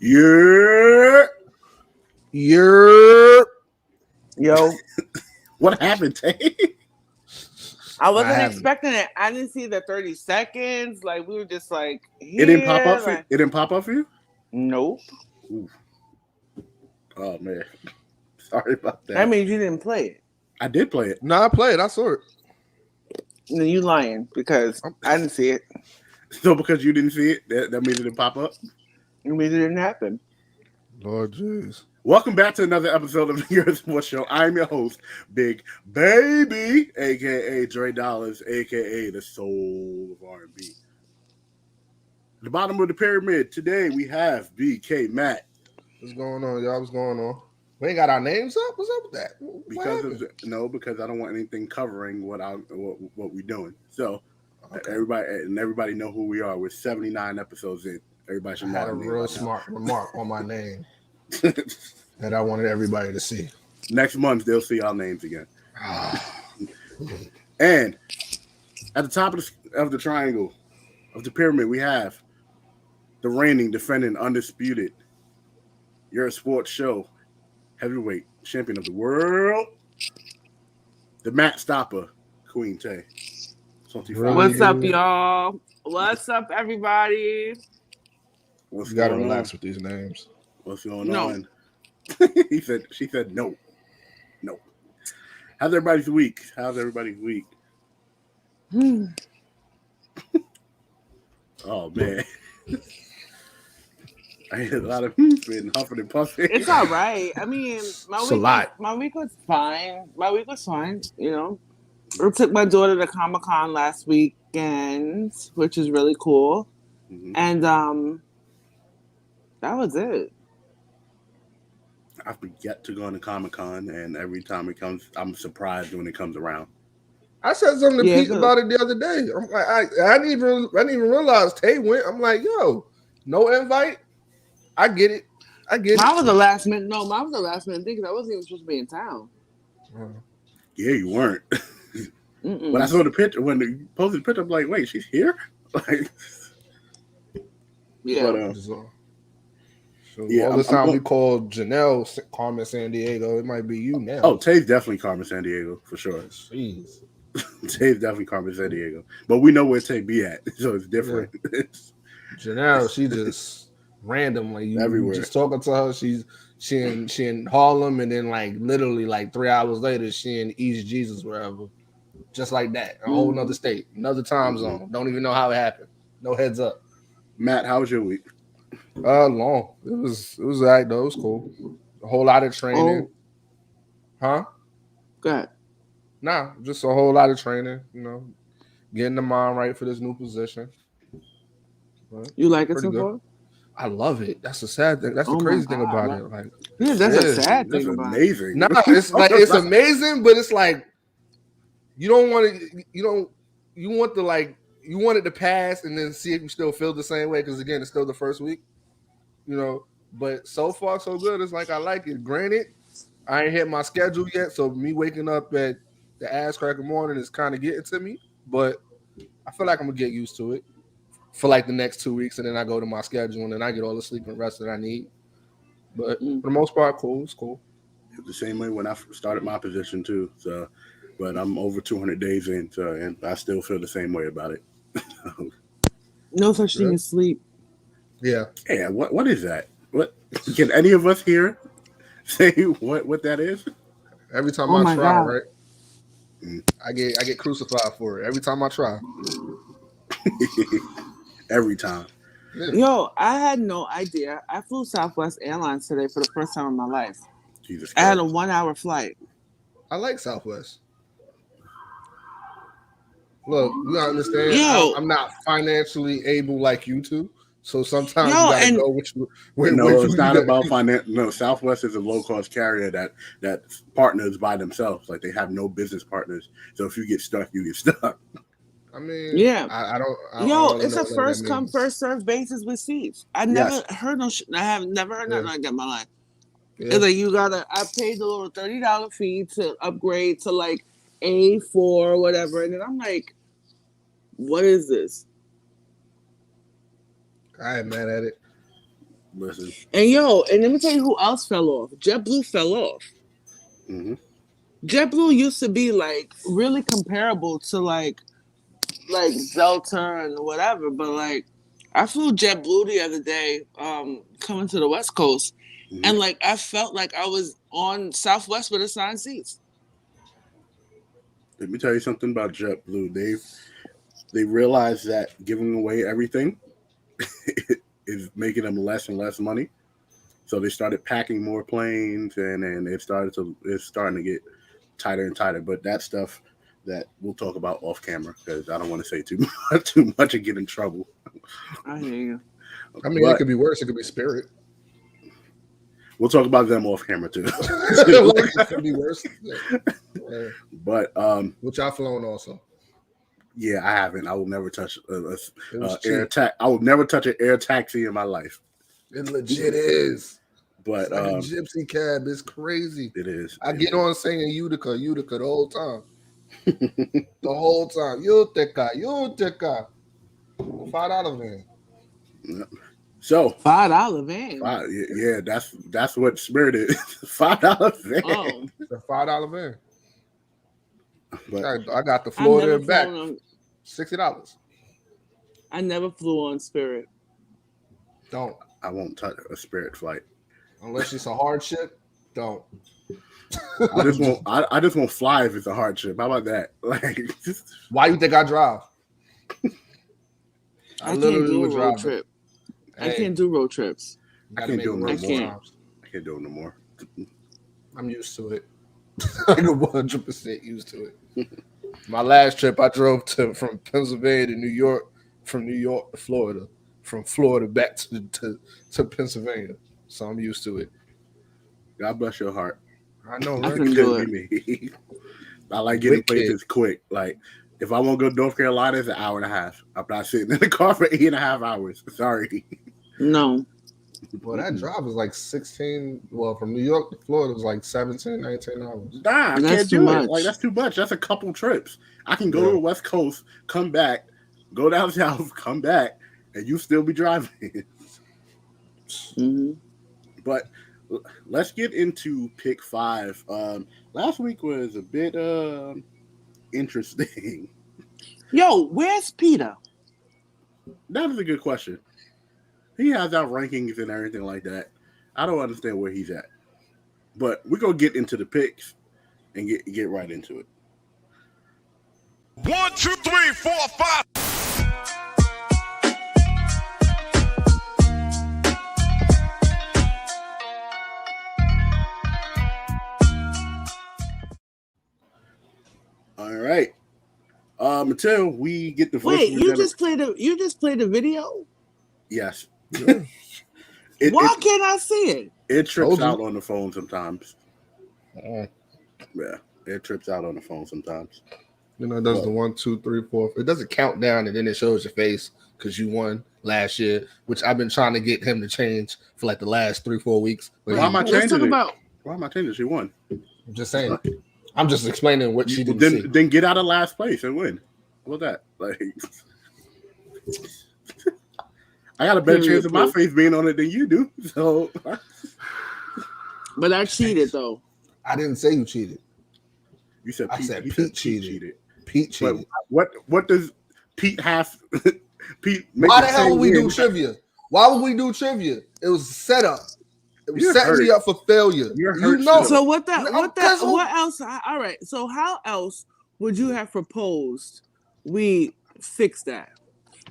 Yerrr. Yerrr. Yo, What happened, Tay? I wasn't expecting it. I didn't see the 30 seconds. Like, we were just like, here. It didn't pop up for you? It didn't pop up for you? Nope. Ooh. Oh, man. Sorry about that. That means you didn't play it. I did play it. No, I played. I saw it. No, you lying because I didn't see it. So because you didn't see it, that means it didn't pop up? It means it didn't happen. Lord jeez. Welcome back to another episode of the Yerrr Sports Show. I'm your host, Big Baby, a.k.a. Dre Dollars, a.k.a. the soul of R&B. At the bottom of the pyramid, today we have BK Matt. What's going on, y'all? What's going on? We ain't got our names up? What's up with that? Because I don't want anything covering what we're doing. So everybody know who we are. We're 79 episodes in. Everybody should know. I had a real smart remark on my name that I wanted everybody to see. Next month they'll see our names again. And at the top of the triangle of the pyramid, we have the reigning, defending, undisputed Yerrr Sports Show heavyweight champion of the world, the Matt Stopper, Queen Tay. What's up, y'all? What's up, everybody? You gotta relax with these names. What's going on? She said no. How's everybody's week? Oh man. I had a lot of been huffing and puffing. It's all right. I mean, my week was fine. You know, I took my daughter to Comic-Con last weekend, which is really cool. Mm-hmm. And that was it. I forget to go to Comic-Con, and every time it comes, I'm surprised when it comes around. I said something to Pete about it the other day. I'm like, I didn't even realize Tay went. I'm like, yo, no invite. I get it. Mine was the last minute. No, mine was the last minute thing because I wasn't even supposed to be in town. Yeah, you weren't. When I saw the picture, when they posted the picture, I'm like, wait, she's here? Like, yeah. But, all this time we called Janelle Carmen San Diego. It might be you now. Oh, Tay's definitely Carmen San Diego for sure. Jeez. Tay's definitely Carmen San Diego, but we know where Tay be at, so it's different. Yeah. Janelle, she just randomly everywhere. Just talking to her, she in Harlem, and then like literally like 3 hours later, she in East Jesus wherever, just like that, a whole nother state, another time zone. Don't even know how it happened. No heads up. Matt, how was your week? Long. It was all right though. It was cool. A whole lot of training. Huh? Go ahead. Nah, just a whole lot of training. You know, getting the mind right for this new position. But you like it so far? I love it. That's the sad thing. That's the crazy thing about it. Like, that's a sad thing about it. Amazing. Nah, it's like it's amazing, but it's like you don't want to. You want it to pass and then see if you still feel the same way. Because again, it's still the first week. You know, but so far so good. It's like I like it. Granted, I ain't hit my schedule yet, so me waking up at the ass crack of morning is kind of getting to me. But I feel like I'm gonna get used to it for like the next 2 weeks, and then I go to my schedule and then I get all the sleep and rest that I need. But for the most part, cool. It's cool. It's the same way when I started my position too. So, but I'm over 200 days in, so, and I still feel the same way about it. No such thing as sleep. Yeah. Yeah. What is that? What can any of us here say what that is? Every time I try, right? I get crucified for it. Every time I try. Every time. Yeah. Yo, I had no idea. I flew Southwest Airlines today for the first time in my life. Jesus Christ. I had a 1-hour flight. I like Southwest. Look, you gotta understand. I'm not financially able like you two, so sometimes you gotta go with you. It's not about finance. No, Southwest is a low-cost carrier that partners by themselves. Like they have no business partners. So if you get stuck, you get stuck. I mean, I don't. It's a first come first serve basis with seats. I never heard no. I have never heard nothing like that in my life. Yeah. It's like I paid the little $30 fee to upgrade to like A4 or whatever, and then I'm like, what is this? I ain't mad at it. Listen. And let me tell you who else fell off. JetBlue fell off. Mm-hmm. JetBlue used to be like really comparable to like Delta and whatever, but like I flew JetBlue the other day, coming to the West Coast, and like I felt like I was on Southwest with assigned seats. Let me tell you something about JetBlue. They realized that giving away everything is making them less and less money. So they started packing more planes, and then it's starting to get tighter and tighter. But that stuff that we'll talk about off camera, because I don't want to say too much and get in trouble. I hear you. I mean, it could be worse. It could be Spirit. We'll talk about them off camera too. It could be worse. Yeah. But which I've flown also. Yeah, I haven't. I will never touch I will never touch an air taxi in my life. It legit is. But it's like a gypsy cab. It's crazy. It is. I get on singing Utica the whole time. The whole time. Utica. $5 van. So $5 van. Yeah, that's what Spirit is. $5 van. Oh, the $5 van. But I got the Florida back. $60. I never flew on Spirit. Don't. I won't touch a Spirit flight unless it's a hardship. Don't. I just won't fly if it's a hardship. How about that? Like, why you think I drive? I literally can't do a road trip. I can't do road trips. I can't do them no more. I can't do them no more. I'm used to it. I'm 100% used to it. My last trip, I drove from Pennsylvania to New York, from New York to Florida, from Florida back to Pennsylvania. So I'm used to it. God bless your heart. I know, right? Me. I like getting places quick. Like, if I want to go to North Carolina, it's an hour and a half. I'm not sitting in the car for 8.5 hours. Sorry. No. Well, that drive was like 16. Well, from New York to Florida was like 17, 19 hours. Nah, I can't do it. Like, that's too much. That's a couple trips. I can go to the West Coast, come back, go down south, come back, and you still be driving. Mm-hmm. But let's get into pick 5. Last week was a bit interesting. Yo, where's Peter? That is a good question. He has our rankings and everything like that. I don't understand where he's at. But we're going to get into the picks and get right into it. 1, 2, 3, 4, 5. All right. Until we get the wait, you just played the video? Yes. Why can't I see it? It trips out on the phone sometimes. Yeah, it trips out on the phone sometimes. You know, it does the 1, 2, 3, 4. It doesn't count down and then it shows your face because you won last year, which I've been trying to get him to change for like the last 3-4 weeks. Why am I changing it? Why am I changing it? She won. I'm just saying. I'm just explaining what she didn't see. Then get out of last place and win. How about that? Like, I got a better chance of my face being on it than you do. So, but I cheated though. I didn't say you cheated. You said Pete, I said Pete cheated. Pete cheated. But what does Pete have? Pete. Why the hell would we do trivia? Why would we do trivia? It was set up. It was setting me up for failure. You know. So what else? All right. So how else would you have proposed we fix that?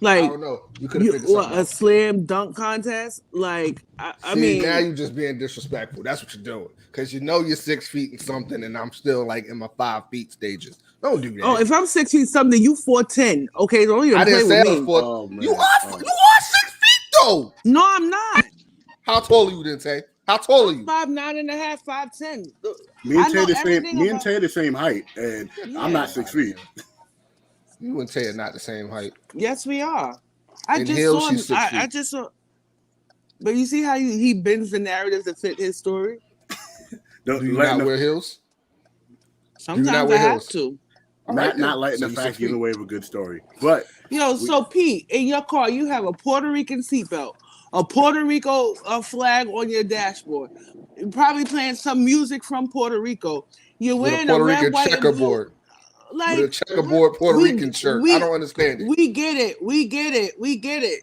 Like, I don't know. You could have fixed something. A slam dunk contest? Like, I mean, now you're just being disrespectful. That's what you're doing because you know you're 6 feet and something, and I'm still like in my 5 feet stages. Don't do that. Oh, if I'm 6 feet something, you 4'10". Okay, don't even play with me. You are 6 feet though. No, I'm not. How tall are you, Dente? How tall are you? 5'9.5", 5'10". Me and Tay the same height, and I'm not 6 feet. You and Tay are not the same height. Yes, we are. I just saw. But you see how he bends the narrative to fit his story. Do you not wear heels? Sometimes I have to. Not letting the fact give away of a good story. But so Pete, in your car you have a Puerto Rican seatbelt, a Puerto Rico flag on your dashboard. You're probably playing some music from Puerto Rico. You're with a wearing Puerto red, Rican white, and blue. checkerboard. Like With a checkerboard Puerto Rican shirt. I don't understand it. We get it. We get it. We get it.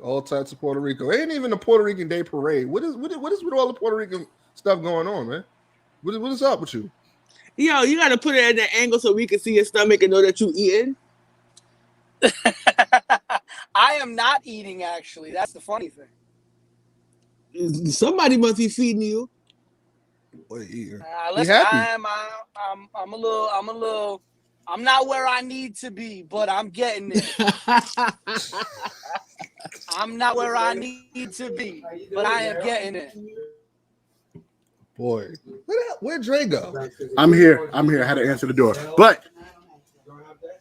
All types of Puerto Rico. Ain't even a Puerto Rican Day parade. What is with all the Puerto Rican stuff going on, man? What is up with you? Yo, you got to put it at an angle so we can see your stomach and know that you eating. I am not eating, actually. That's the funny thing. Somebody must be feeding you. What are you eating? Listen, I'm not where I need to be, but I'm getting it. I'm not where I need to be, but I am getting it. Boy, where'd Dre go? I'm here. I had to answer the door. But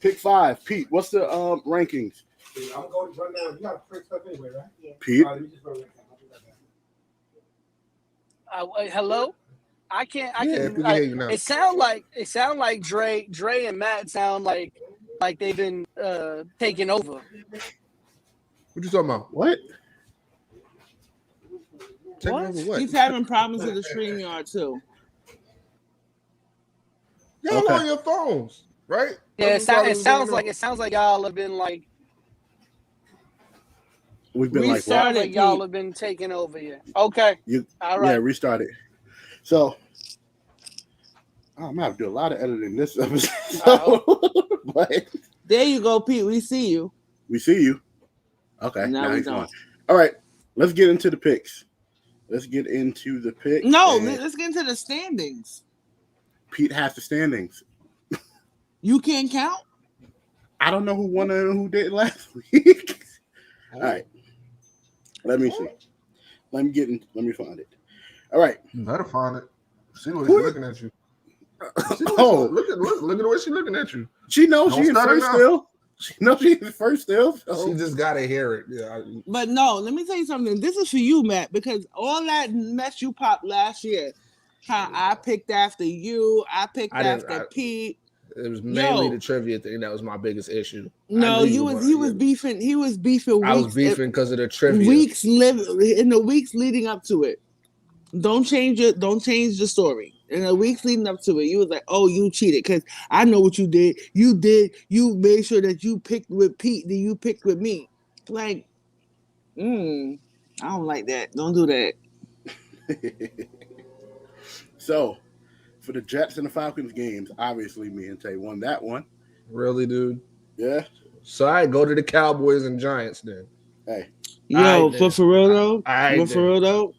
pick 5. Pete, what's the rankings? I'm going to run down. You got to print stuff anyway, right? Yeah. Pete? Let me just run right now. Hello? I can't. It sound like Dre and Matt sound like they've been taking over. What you talking about? What? Taking over what? He's having problems with the StreamYard too. Y'all on your phones, right? Yeah, it sounds like y'all have been like. We've been restarted. Like y'all have been taking over here. Okay. All right. Yeah, restarted. So I'm gonna have to do a lot of editing this episode. But there you go, Pete. We see you. We see you. Okay. Now he's on. All right. Let's get into the picks. Let's get into the picks. No, let's get into the standings. Pete has the standings. You can't count? I don't know who won and who did last week. All right. Let me see. Let me find it. All right. You better find it. See what she's looking at you. Look at the way she's looking at you. She knows she's first still. She knows she's first still. So. She just gotta hear it. Yeah. But no, let me tell you something. This is for you, Matt, because all that mess you popped last year, how I picked after you, I picked after Pete. It was mainly the trivia thing that was my biggest issue. No, he was beefing. He was beefing. I was beefing because of the trivia. In the weeks leading up to it. Don't change it. Don't change the story. In the weeks leading up to it, you was like, "Oh, you cheated," because I know what you did. You made sure that you picked with Pete, then you picked with me. Like, I don't like that. Don't do that. So, for the Jets and the Falcons games, obviously me and Tay won that one. Really, dude? Yeah. So I go to the Cowboys and Giants then. Hey. Yo, for real though,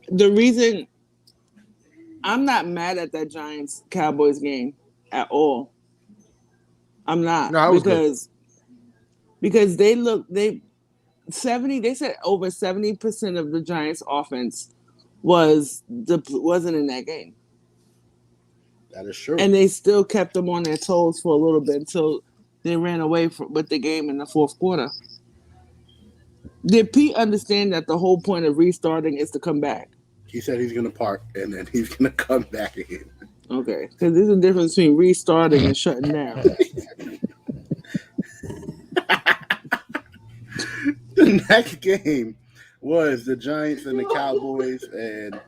the reason I'm not mad at that Giants Cowboys game at all. I'm not because they said over 70% of the Giants offense wasn't in that game. That is true. And they still kept them on their toes for a little bit until they ran away with the game in the fourth quarter. Did Pete understand that the whole point of restarting is to come back? He said he's going to park and then he's going to come back again. Okay, because there's a difference between restarting and shutting down. The next game was the Giants and the Cowboys, and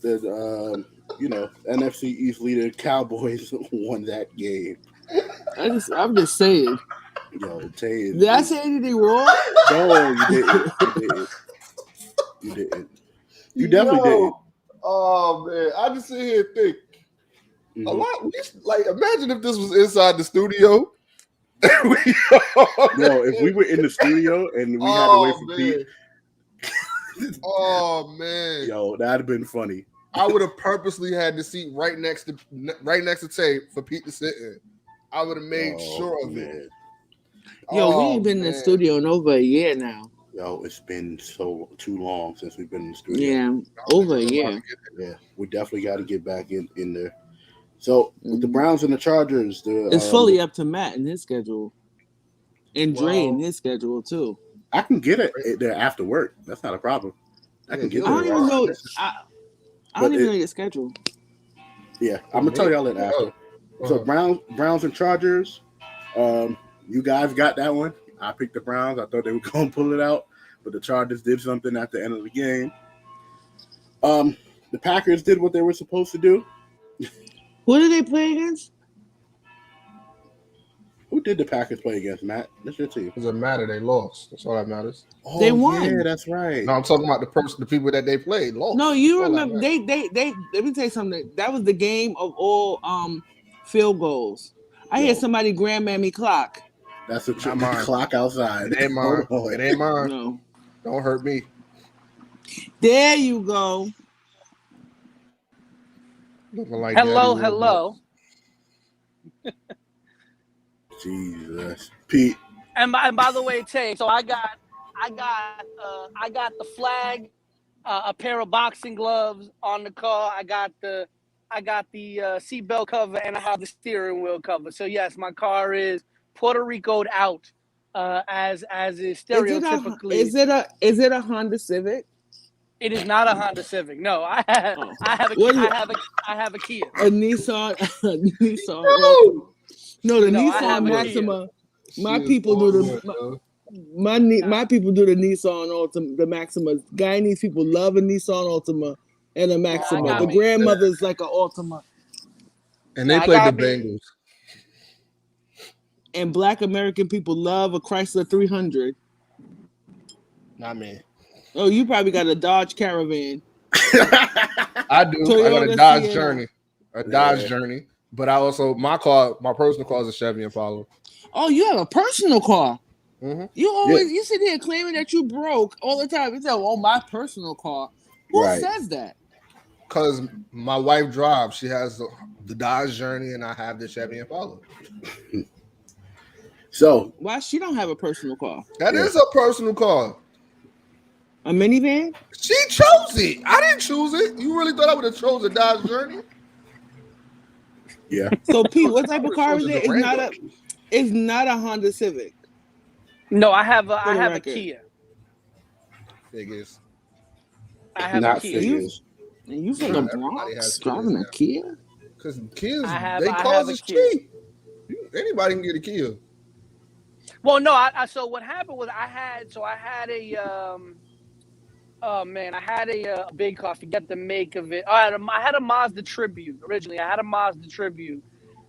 the NFC East leader Cowboys won that game. I'm just saying. Yo, Tay, did I say anything wrong? No, you didn't. You definitely didn't. Oh man, I just sit here and think a lot. Like, imagine if this was inside the studio. If we were in the studio and we had to wait for Pete. Oh man, yo, that'd have been funny. I would have purposely had the seat right next to Tay for Pete to sit in. I would have made sure of it. Yo, we ain't been in the studio in over a year now. Yo, it's been too long since we've been in the studio. Yeah, over a year. Yeah, we definitely got to get back in there. So with the Browns and the Chargers, it's fully up to Matt and his schedule, and Dre and his schedule too. I can get it there after work. That's not a problem. I can get there. I don't even know. I don't even know your schedule. Yeah, I'm gonna tell y'all that after. So Browns and Chargers. You guys got that one. I picked the Browns. I thought they were going to pull it out, but the Chargers did something at the end of the game. The Packers did what they were supposed to do. Who did they play against? Who did the Packers play against, Matt? That's your team. Doesn't matter. They lost. That's all that matters. Oh, They won. Yeah, that's right. No, I'm talking about the people that they played lost. No, you remember they let me tell you something. That was the game of all field goals. I hear somebody grandmammy clock. That's a clock outside. It ain't mine. It ain't mine. No. Don't hurt me. There you go. Like hello. Jesus, Pete. And by the way, Tay, so I got the flag, a pair of boxing gloves on the car. I got the seatbelt cover, and I have the steering wheel cover. So yes, my car is Puerto Rico'd out, as is stereotypically. Is it a Honda Civic? It is not a Honda Civic. No, I have a Kia. A Nissan. No, the Nissan Maxima. My people do the Nissan Altima, the Maxima. Guyanese people love a Nissan Altima and a Maxima. The grandmother's like an Altima. And they played the Bengals. And Black American people love a Chrysler 300. Not me. Oh, you probably got a Dodge Caravan. I do. Toyota I got a Dodge Journey. Dodge Journey. But I also, my personal car is a Chevy Impala. Oh, you have a personal car. Mm-hmm. You sit here claiming that you broke all the time. You say, "Oh, my personal car." Who says that? Because my wife drives. She has the Dodge Journey, and I have the Chevy Impala. So why she don't have a personal car? That is a personal car. A minivan? She chose it. I didn't choose it. You really thought I would have chose a Dodge Journey? Yeah. So Pete, what type of car is it? It's not a Honda Civic. No, I have a Kia. Figures. I have a Kia. You from the Bronx driving a Kia? Because Kias, they cause is cheap. Anybody can get a Kia. Well, no. So what happened was I had a big car. I forget the make of it. I had a Mazda Tribute originally. I had a Mazda Tribute,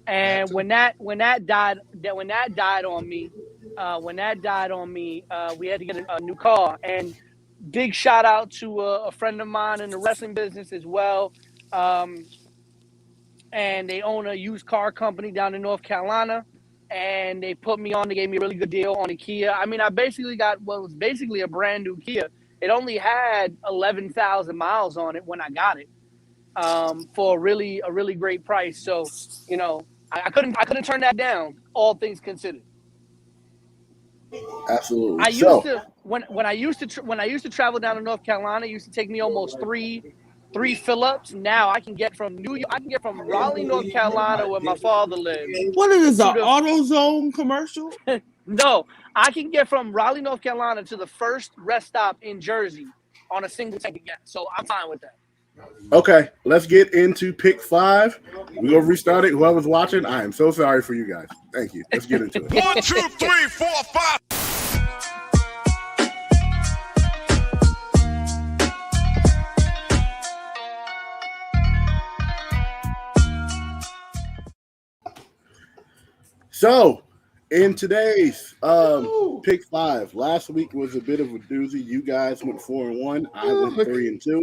and when that died on me, we had to get a new car. And big shout out to a friend of mine in the wrestling business as well. And they own a used car company down in North Carolina. And they put me on. They gave me a really good deal on a Kia. I mean, I basically got what was basically a brand new Kia. It only had 11,000 miles on it when I got it, for a really great price. So, I couldn't turn that down. All things considered. Absolutely. I used to when I used to travel down to North Carolina. It used to take me almost three fill-ups. Now I can get from Raleigh, North Carolina, where my father lives. What is this, an AutoZone commercial? No, I can get from Raleigh, North Carolina to the first rest stop in Jersey on a single tank of gas. So I'm fine with that. Okay, let's get into pick 5. We're going to restart it. Whoever's watching, I am so sorry for you guys. Thank you. Let's get into it. 1, 2, 3, 4, 5. So, in today's pick 5, last week was a bit of a doozy. You guys went 4-1. I went 3-2.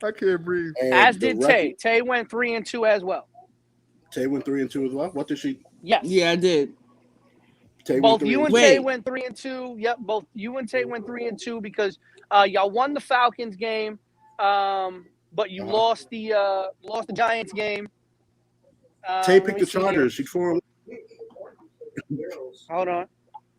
I can't breathe. And as did Tay. Tay went 3-2 as well. Tay went 3-2 as well. What did she? Yes. Yeah, I did. Tay both you and Tay went 3-2. Yep, both you and Tay went 3-2 because y'all won the Falcons game, but you lost the Giants game. Tay picked the Chargers. She's 4-1. Hold on.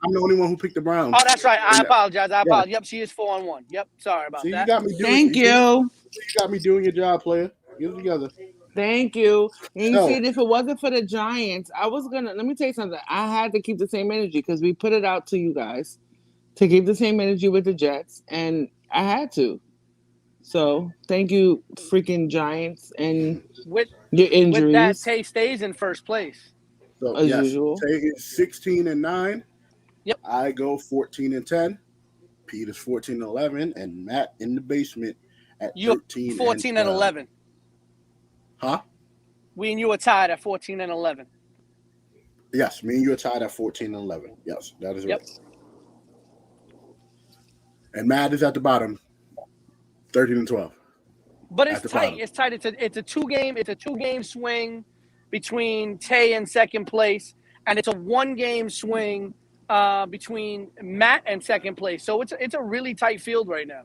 I'm the only one who picked the Browns. Oh, that's right. I apologize. Yep, she is 4-1. Yep, sorry about that. You got me doing, Thank you. You got me doing your job, player. Get it together. Thank you. And you see, if it wasn't for the Giants, let me tell you something. I had to keep the same energy because we put it out to you guys to keep the same energy with the Jets, and I had to. So thank you, freaking Giants, and your injuries. With that, Tay stays in first place. So, as usual. Tay is 16-9. Yep. I go 14-10. Pete is 14-11, and Matt in the basement at You're 13 14 and 12. 11. Huh? We and you are tied at 14 and 11. Yes, me and you are tied at 14-11. Yes, that is Yep. right. And Matt is at the bottom, 13-12. But At it's the tight. bottom. It's tight. It's a two-game swing between Tay in second place, and it's a one-game swing between Matt and second place. So it's a really tight field right now.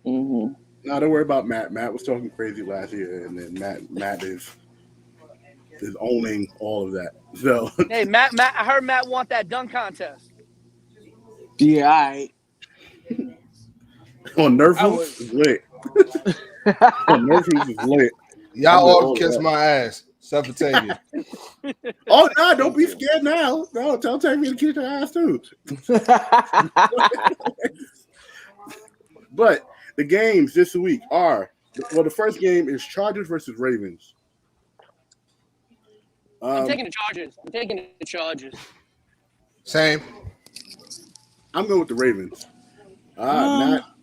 Mm-hmm. No, don't worry about Matt. Matt was talking crazy last year, and then Matt is owning all of that. So Hey, Matt, I heard Matt want that dunk contest. Yeah, I on Nerf I Hoops is lit. On Nerf Hoops is lit. Y'all all kiss my ass, except for Tavia. Oh no! Don't be scared now. No, tell Tavia to kiss her ass too. But the games this week are the first game is Chargers versus Ravens. I'm taking the Chargers. Same. I'm going with the Ravens. Not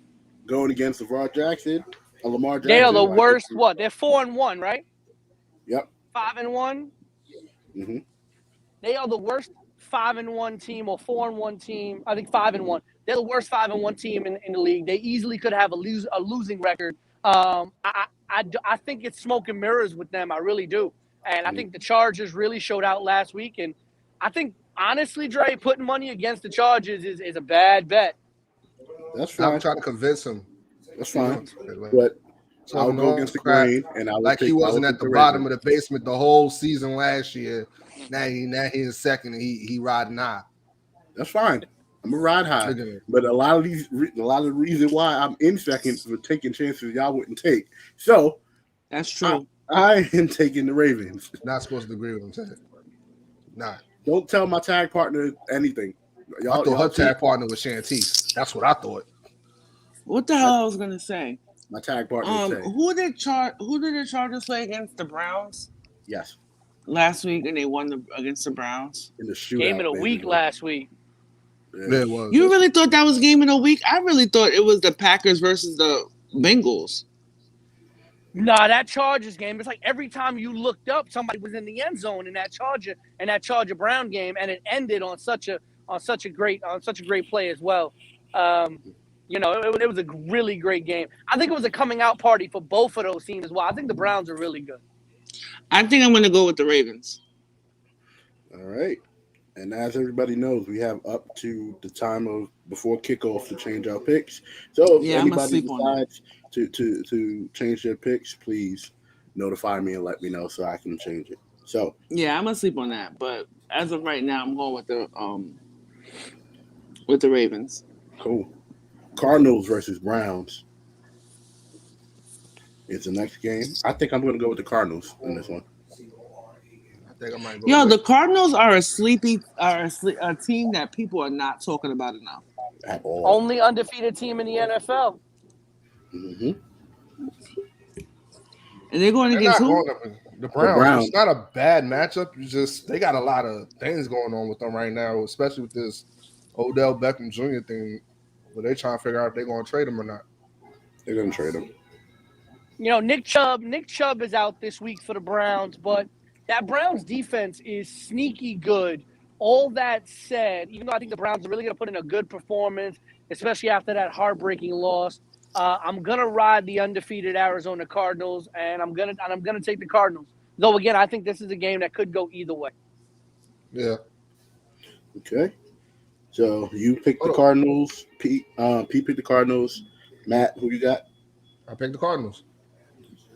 going against Lamar Jackson. They are the worst. What? They're 4-1, right? Yep. 5-1. Mm-hmm. They are the worst 5-1 team or 4-1 team. I think 5-1. They're the worst 5-1 team in the league. They easily could have a losing record. I think it's smoke and mirrors with them. I really do. And I think the Chargers really showed out last week. And I think, honestly, Dre, putting money against the Chargers is a bad bet. That's fine. I'm trying to convince him. That's fine. But I'll go against the grain, and I will he wasn't at the bottom of the basement the whole season last year. Now he in second, and he riding high. That's fine. I'm gonna ride high. But a lot of the reason why I'm in second for taking chances y'all wouldn't take. So that's true. I am taking the Ravens. Not supposed to agree with him saying. Nah. Don't tell my tag partner anything. I thought her tag partner was Shantice. That's what I thought. What the hell I was gonna say? My tag partner. Who did the Chargers play against the Browns? Yes. Last week, and they won against the Browns. In the shootout. Game of the week last week. Yeah, it was. You really thought that was game of the week? I really thought it was the Packers versus the Bengals. Nah, that Chargers game, it's like every time you looked up, somebody was in the end zone in that Charger Brown game, and it ended on such a great play as well. It was a really great game. I think it was a coming out party for both of those teams as well. I think the Browns are really good. I think I'm going to go with the Ravens. All right. And as everybody knows, we have up to the time of before kickoff to change our picks. So if anybody decides to change their picks, please notify me and let me know so I can change it. So yeah, I'm gonna sleep on that. But as of right now, I'm going with the Ravens. Cool. Cardinals versus Browns is the next game. I think I'm going to go with the Cardinals in this one. I think I might go. The Cardinals are a team that people are not talking about enough. At all. Only undefeated team in the NFL. Mm-hmm. And they're going against who? The Browns. It's not a bad matchup. It's just they got a lot of things going on with them right now, especially with this Odell Beckham Jr. thing, where they're trying to figure out if they're going to trade him or not. They're going to trade him. Nick Chubb is out this week for the Browns, but that Browns defense is sneaky good. All that said, even though I think the Browns are really going to put in a good performance, especially after that heartbreaking loss, I'm gonna ride the undefeated Arizona Cardinals, and I'm gonna take the Cardinals. Though again, I think this is a game that could go either way. Yeah. Okay. So you picked the Cardinals. Pete picked the Cardinals. Matt, who you got? I picked the Cardinals.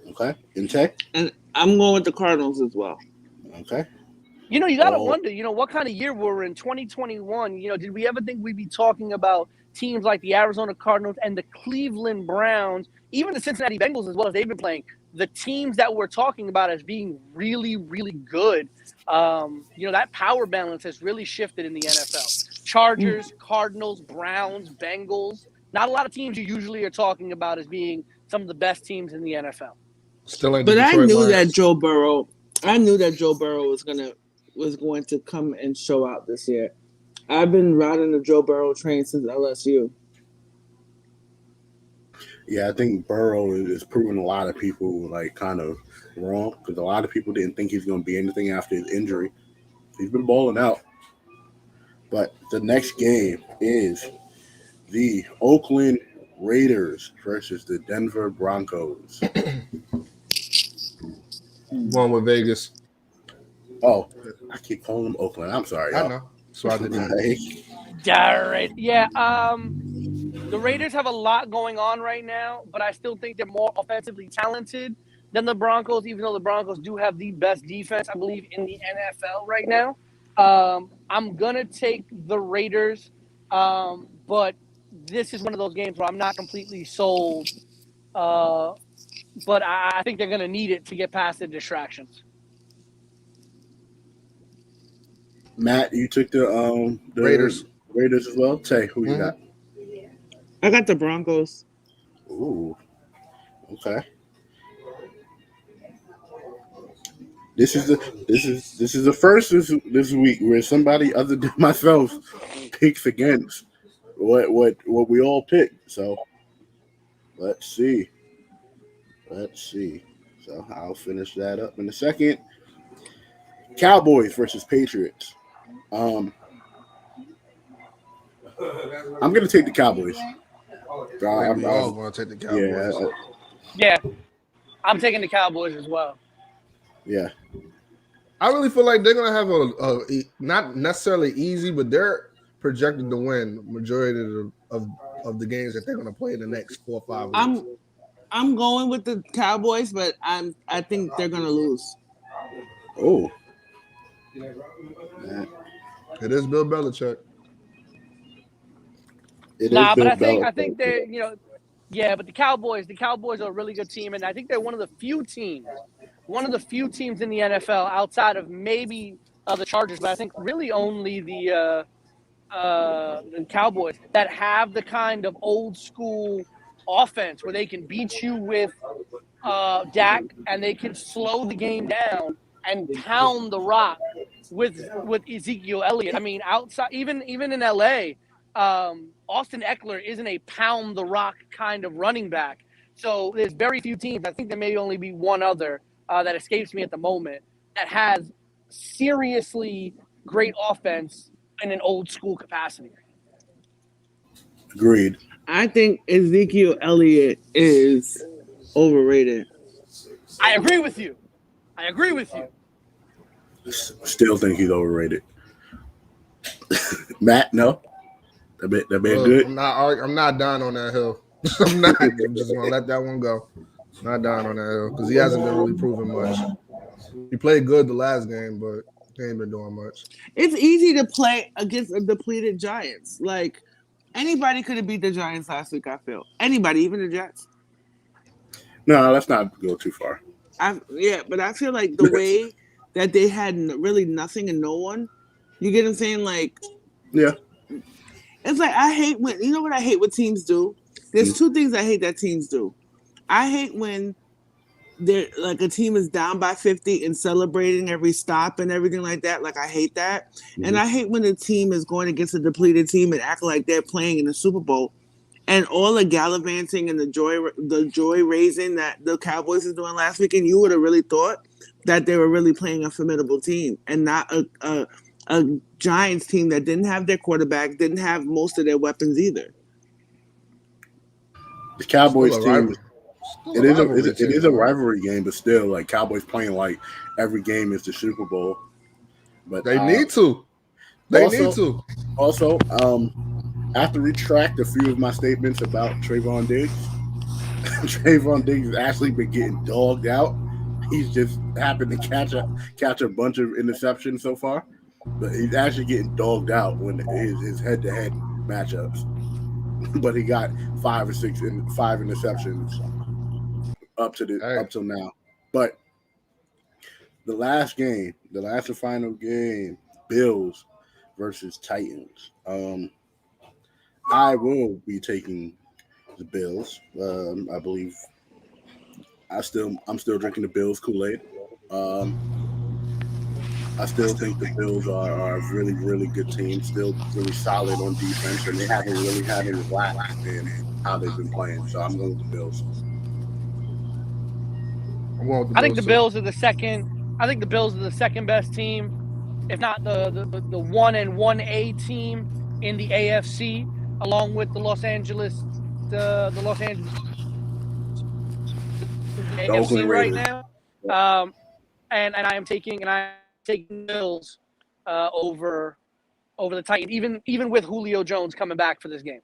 Okay. And Tech? And I'm going with the Cardinals as well. Okay. You got to wonder, what kind of year we're in 2021. Did we ever think we'd be talking about teams like the Arizona Cardinals and the Cleveland Browns, even the Cincinnati Bengals as well as they've been playing, the teams that we're talking about as being really, really good. That power balance has really shifted in the NFL. Chargers, Cardinals, Browns, Bengals. Not a lot of teams you usually are talking about as being some of the best teams in the NFL. But I knew that Joe Burrow was going to come and show out this year. I've been riding the Joe Burrow train since LSU. Yeah, I think Burrow is proving a lot of people like kind of wrong because a lot of people didn't think he's going to be anything after his injury. He's been balling out. But the next game is the Oakland Raiders versus the Denver Broncos. Going with Vegas. Oh, I keep calling them Oakland. I'm sorry, y'all. I know. So I did that. All right. Yeah. The Raiders have a lot going on right now, but I still think they're more offensively talented than the Broncos, even though the Broncos do have the best defense, I believe, in the NFL right now. I'm going to take the Raiders, but this is one of those games where I'm not completely sold, but I think they're going to need it to get past the distractions. Matt, you took the Raiders as well. Tay, who you got? I got the Broncos. Ooh, okay. This is the first this week where somebody other than myself picks against what we all picked. So let's see. So I'll finish that up in a second. Cowboys versus Patriots. I'm gonna take the Cowboys. I'm all going to take the Cowboys. Yeah, I'm taking the Cowboys as well. Yeah. I really feel like they're going to have a not necessarily easy, but they're projected to win majority of the games that they're going to play in the next 4 or 5 weeks. I'm going with the Cowboys, but I think they're going to lose. Oh. It is Bill Belichick. But I think they're, but the Cowboys are a really good team, and I think they're one of the few teams in the NFL outside of maybe the Chargers, but I think really only the Cowboys that have the kind of old school offense where they can beat you with Dak and they can slow the game down and pound the rock with Ezekiel Elliott. I mean, outside even in LA. Austin Eckler isn't a pound the rock kind of running back. So there's very few teams. I think there may only be one other that escapes me at the moment that has seriously great offense in an old school capacity. Agreed. I think Ezekiel Elliott is overrated. I agree with you. Still think he's overrated. Matt, no? That been good? I'm not down on that hill. I'm just going to let that one go. Not down on that hill because he hasn't been really proving much. He played good the last game, but he ain't been doing much. It's easy to play against a depleted Giants. Like, anybody could have beat the Giants last week, I feel. Anybody, even the Jets. No, let's not go too far. But I feel like the way that they had really nothing and no one, you get what I'm saying? Like, yeah. It's like I hate when, you know what I hate what teams do? There's two things I hate that teams do. I hate when they're like a team is down by 50 and celebrating every stop and everything like that. Like I hate that. And I hate when the team is going against a depleted team and acting like they're playing in the Super Bowl. And all the gallivanting and the joy raising that the Cowboys is doing last weekend, you would have really thought that they were really playing a formidable team and not a Giants team that didn't have their quarterback, didn't have most of their weapons either. The Cowboys team, it is a rivalry game, but still, like Cowboys playing like every game is the Super Bowl. But they need to. Also, I have to retract a few of my statements about Trayvon Diggs. Trayvon Diggs has actually been getting dogged out. He's just happened to catch a bunch of interceptions so far, but he's actually getting dogged out when his head-to-head matchups. But he got 5 interceptions up till now. But the last and final game, Bills versus Titans. I will be taking the Bills. I believe I'm still drinking the Bills Kool-Aid. I still think the Bills are a really, really good team, still really solid on defense, and they haven't really had any lack in how they've been playing. So I'm going with the Bills. I'm going with the I think Bills the too. Bills are the second. I think the Bills are the second best team, if not the 1-1A team in the AFC, along with the Los Angeles The AFC Oakland right Raiders. now. And I am taking Bills over the Titans, even with Julio Jones coming back for this game.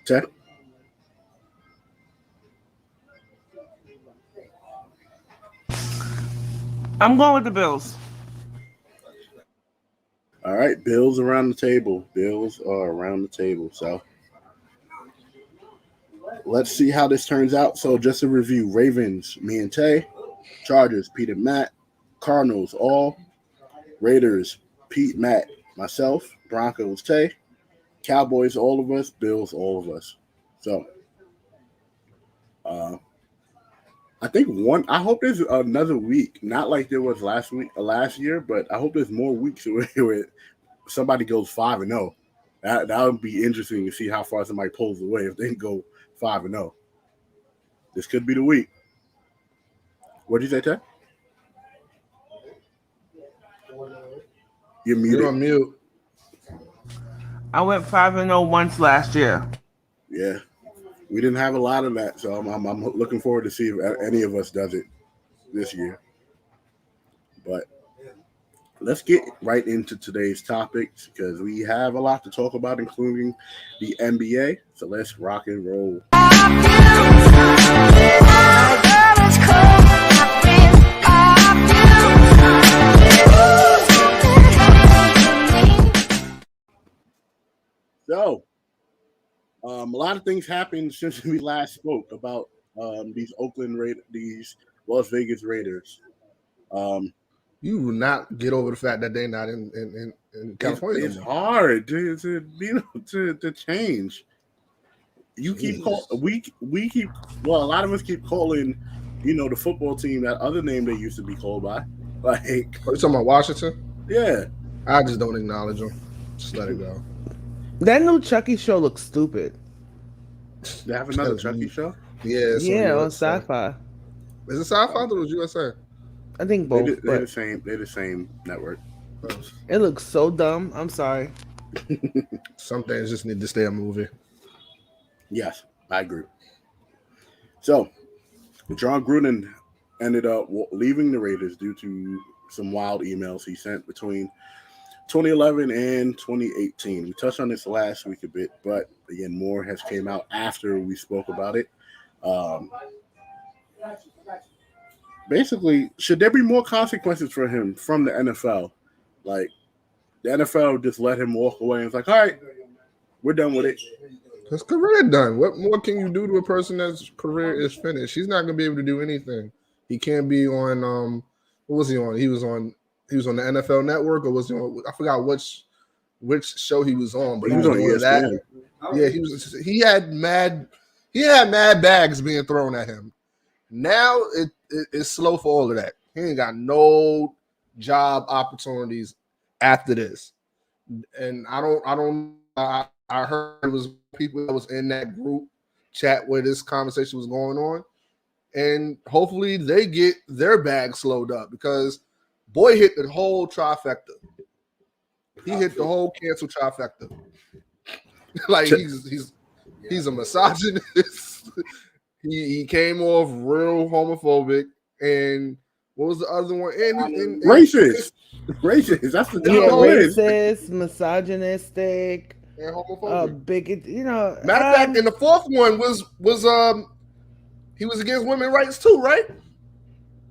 Check. I'm going with the Bills. All right, Bills around the table. Bills are around the table. So let's see how this turns out. So just a review: Ravens, me and Tay; Chargers, Pete and Matt; Cardinals, all; Raiders, Pete, Matt, myself; Broncos, Tay; Cowboys, all of us; Bills, all of us. So I think I hope there's another week, not like there was last year, but I hope there's more weeks where somebody goes 5-0. That would be interesting to see how far somebody pulls away if they go 5-0. This could be the week. What did you say, Ted? You're muted. You're on mute. I went 5-0 once last year. Yeah, we didn't have a lot of that, so I'm looking forward to see if any of us does it this year. But let's get right into today's topics because we have a lot to talk about, including the NBA. So let's rock and roll. So, a lot of things happened since we last spoke about these these Las Vegas Raiders. You will not get over the fact that they're not in California. It's hard to change. You keep we keep a lot of us keep calling, the football team that other name they used to be called by. Like, are you talking about Washington? Yeah. I just don't acknowledge them. Just let it go. That new Chucky show looks stupid. They have another Chucky show? Yeah, on Sci-Fi. Is it Sci-Fi or was USA? I think both. They're the same network. It looks so dumb. I'm sorry. Some things just need to stay a movie. Yes, I agree. So, John Gruden ended up leaving the Raiders due to some wild emails he sent between 2011 and 2018. We touched on this last week a bit, but again, more has came out after we spoke about it. Basically, should there be more consequences for him from the NFL? Like, the NFL just let him walk away and it's like, all right, we're done with it. His career done. What more can you do to a person that's career is finished? He's not going to be able to do anything. He can't be on what was he on? He was on the NFL Network, or was he on? I forgot which show he was on, but he was on ESPN. Yeah, he had mad bags being thrown at him. Now it's slow for all of that. He ain't got no job opportunities after this. And I heard it was people that was in that group chat where this conversation was going on. And hopefully they get their bag slowed up because boy hit the whole trifecta. He hit the whole cancel trifecta. Like he's a misogynist. He came off real homophobic, and what was the other one? And racist. That's the racist, misogynistic, and homophobic. bigot. Matter of fact, and the fourth one was he was against women's rights too, right?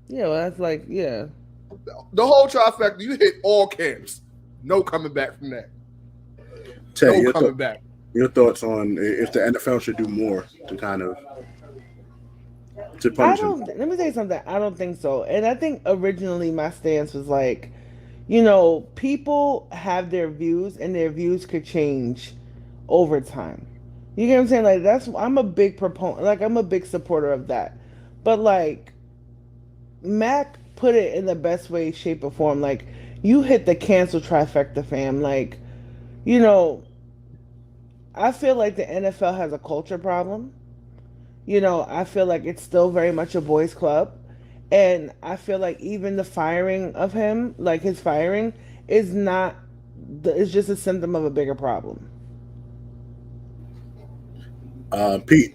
Yeah, well, that's like the whole trifecta. You hit all camps. No coming back from that. No coming back. Your thoughts on if the NFL should do more to kind of to punish him? Let me tell you something. I don't think so. And I think originally my stance was like, people have their views and their views could change over time. You get what I'm saying? Like I'm a big proponent. Like I'm a big supporter of that. But like Mac put it in the best way, shape, or form. Like, you hit the cancel trifecta, fam. Like, you know, I feel like the NFL has a culture problem. I feel like it's still very much a boys' club. And I feel like even the firing of him, like his firing, is not, it's just a symptom of a bigger problem. Pete.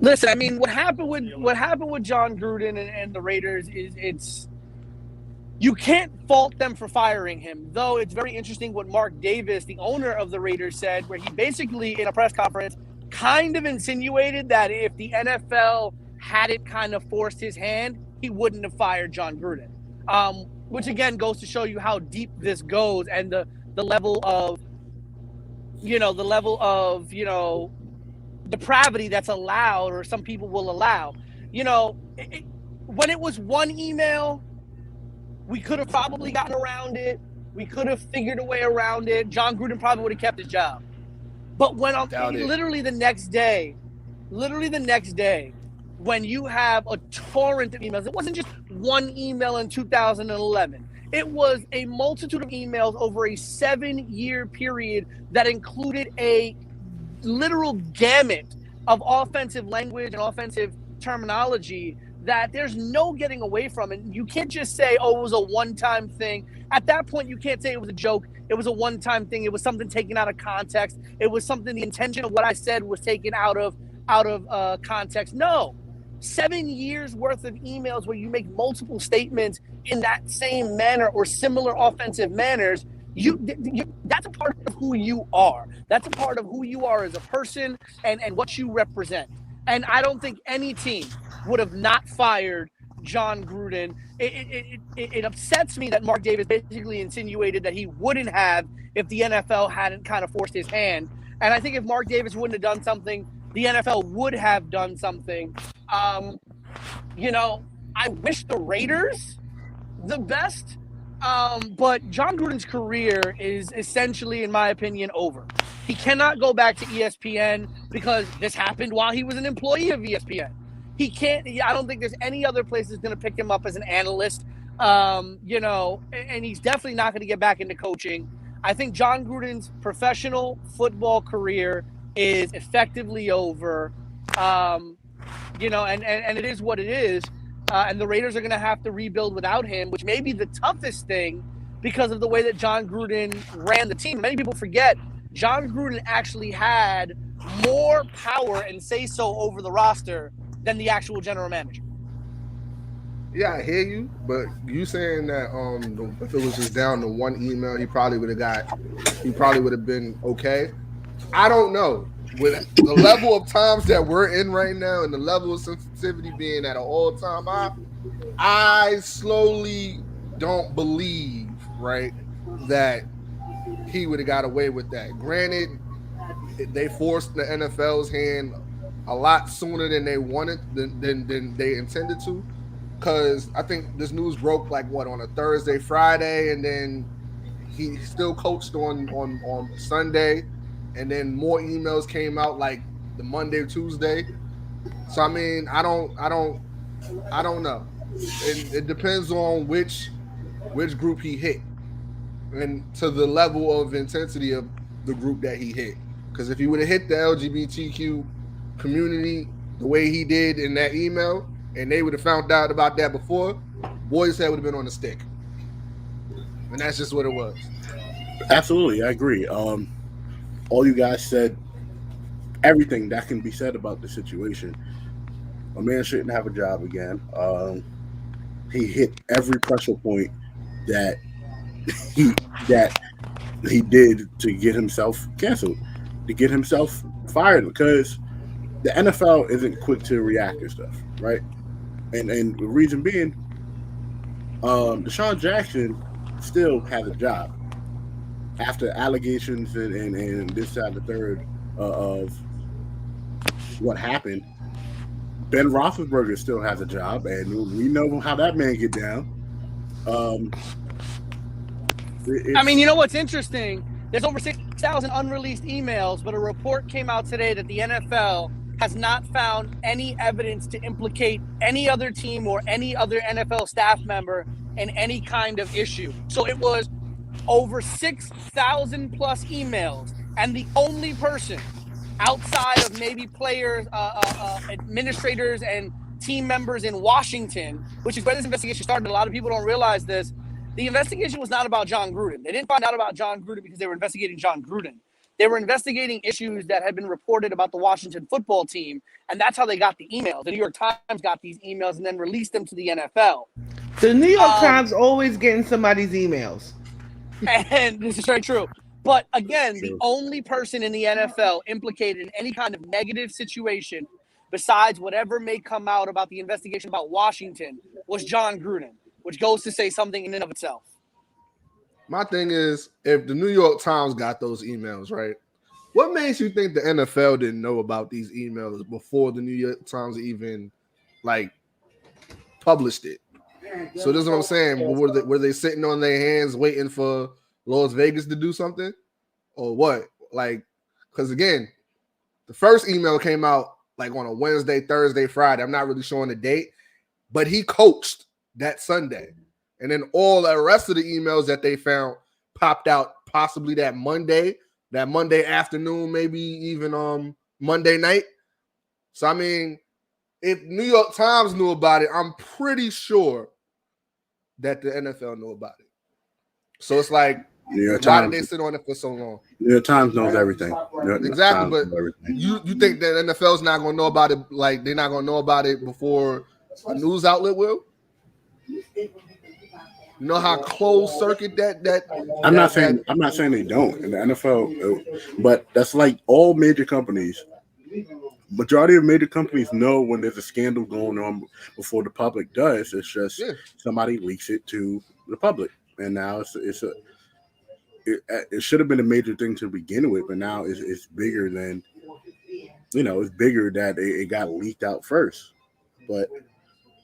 Listen, I mean, what happened with John Gruden and the Raiders is you can't fault them for firing him. Though it's very interesting what Mark Davis, the owner of the Raiders, said, where he basically in a press conference kind of insinuated that if the NFL hadn't kind of forced his hand, he wouldn't have fired John Gruden. Which again goes to show you how deep this goes and the level of depravity that's allowed, or some people will allow. When it was one email, we could have probably gotten around it. We could have figured a way around it. John Gruden probably would have kept his job. But when literally the next day, when you have a torrent of emails, it wasn't just one email in 2011. It was a multitude of emails over a 7-year period that included a literal gamut of offensive language and offensive terminology that there's no getting away from. And you can't just say, oh, it was a one-time thing. At that point, you can't say it was a joke. It was a one-time thing. It was something taken out of context. It was something, the intention of what I said was taken out of context. No. 7 years worth of emails where you make multiple statements in that same manner or similar offensive manners, that's a part of who you are. That's a part of who you are as a person and what you represent. And I don't think any team would have not fired John Gruden. It upsets me that Mark Davis basically insinuated that he wouldn't have if the NFL hadn't kind of forced his hand. And I think if Mark Davis wouldn't have done something, the NFL would have done something. I wish the Raiders the best, but John Gruden's career is essentially, in my opinion, over. He cannot go back to ESPN because this happened while he was an employee of ESPN. He can't. I don't think there's any other place that's going to pick him up as an analyst. And he's definitely not going to get back into coaching. I think John Gruden's professional football career is effectively over. And it is what it is. And the Raiders are going to have to rebuild without him, which may be the toughest thing because of the way that John Gruden ran the team. Many people forget John Gruden actually had more power and say-so over the roster than the actual general manager. Yeah, I hear you, but you saying that if it was just down to one email, he probably would have been okay. I don't know. With the level of times that we're in right now and the level of sensitivity being at an all-time high, I slowly don't believe, right, that he would have got away with that. Granted, they forced the NFL's hand a lot sooner than they wanted, than they intended to, because I think this news broke on a Thursday, Friday, and then he still coached on Sunday. And then more emails came out the Monday, Tuesday. So I mean, I don't know. It depends on which group he hit, and to the level of intensity of the group that he hit. Because if he would have hit the LGBTQ community the way he did in that email, and they would have found out about that before, boys' head would have been on the stick. And that's just what it was. Absolutely, I agree. All you guys said everything that can be said about the situation. A man shouldn't have a job again. He hit every pressure point that he did to get himself canceled, to get himself fired, because the NFL isn't quick to react to stuff, right? And the reason being, Deshaun Jackson still has a job. After allegations and this, that, and the third of what happened, Ben Roethlisberger still has a job, and we know how that man get down. I mean, you know what's interesting? There's over 6,000 unreleased emails, but a report came out today that the NFL has not found any evidence to implicate any other team or any other NFL staff member in any kind of issue. So it was over 6,000 plus emails, and the only person outside of maybe players, administrators, and team members in Washington, which is where this investigation started. A lot of people don't realize this. The investigation was not about John Gruden. They didn't find out about John Gruden because they were investigating John Gruden. They were investigating issues that had been reported about the Washington football team, and that's how they got the emails. The New York Times got these emails and then released them to the NFL. The New York Times always getting somebody's emails. And this is very true. But again, the only person in the NFL implicated in any kind of negative situation besides whatever may come out about the investigation about Washington was John Gruden, which goes to say something in and of itself. My thing is, if the New York Times got those emails, right, what makes you think the NFL didn't know about these emails before the New York Times even, like, published it? So this is what I'm saying. Were they sitting on their hands waiting for Las Vegas to do something? Or what? Like, because, again, the first email came out, like, on a Wednesday, Thursday, Friday. I'm not really showing the date. But he coached that Sunday. And then all the rest of the emails that they found popped out possibly that Monday afternoon, maybe even Monday night. So, I mean, if New York Times knew about it, I'm pretty sure that the NFL knew about it. So it's like, why did they sit on it for so long? New York Times knows everything. Exactly, but you think that NFL's not going to know about it, like they're not going to know about it before a news outlet will? You know how closed circuit that I'm not saying they don't in the NFL, but that's like all major companies. Majority of major companies know when there's a scandal going on before the public does. It's just somebody leaks it to the public, and now it should have been a major thing to begin with, but now it's bigger than it's bigger that it got leaked out first. But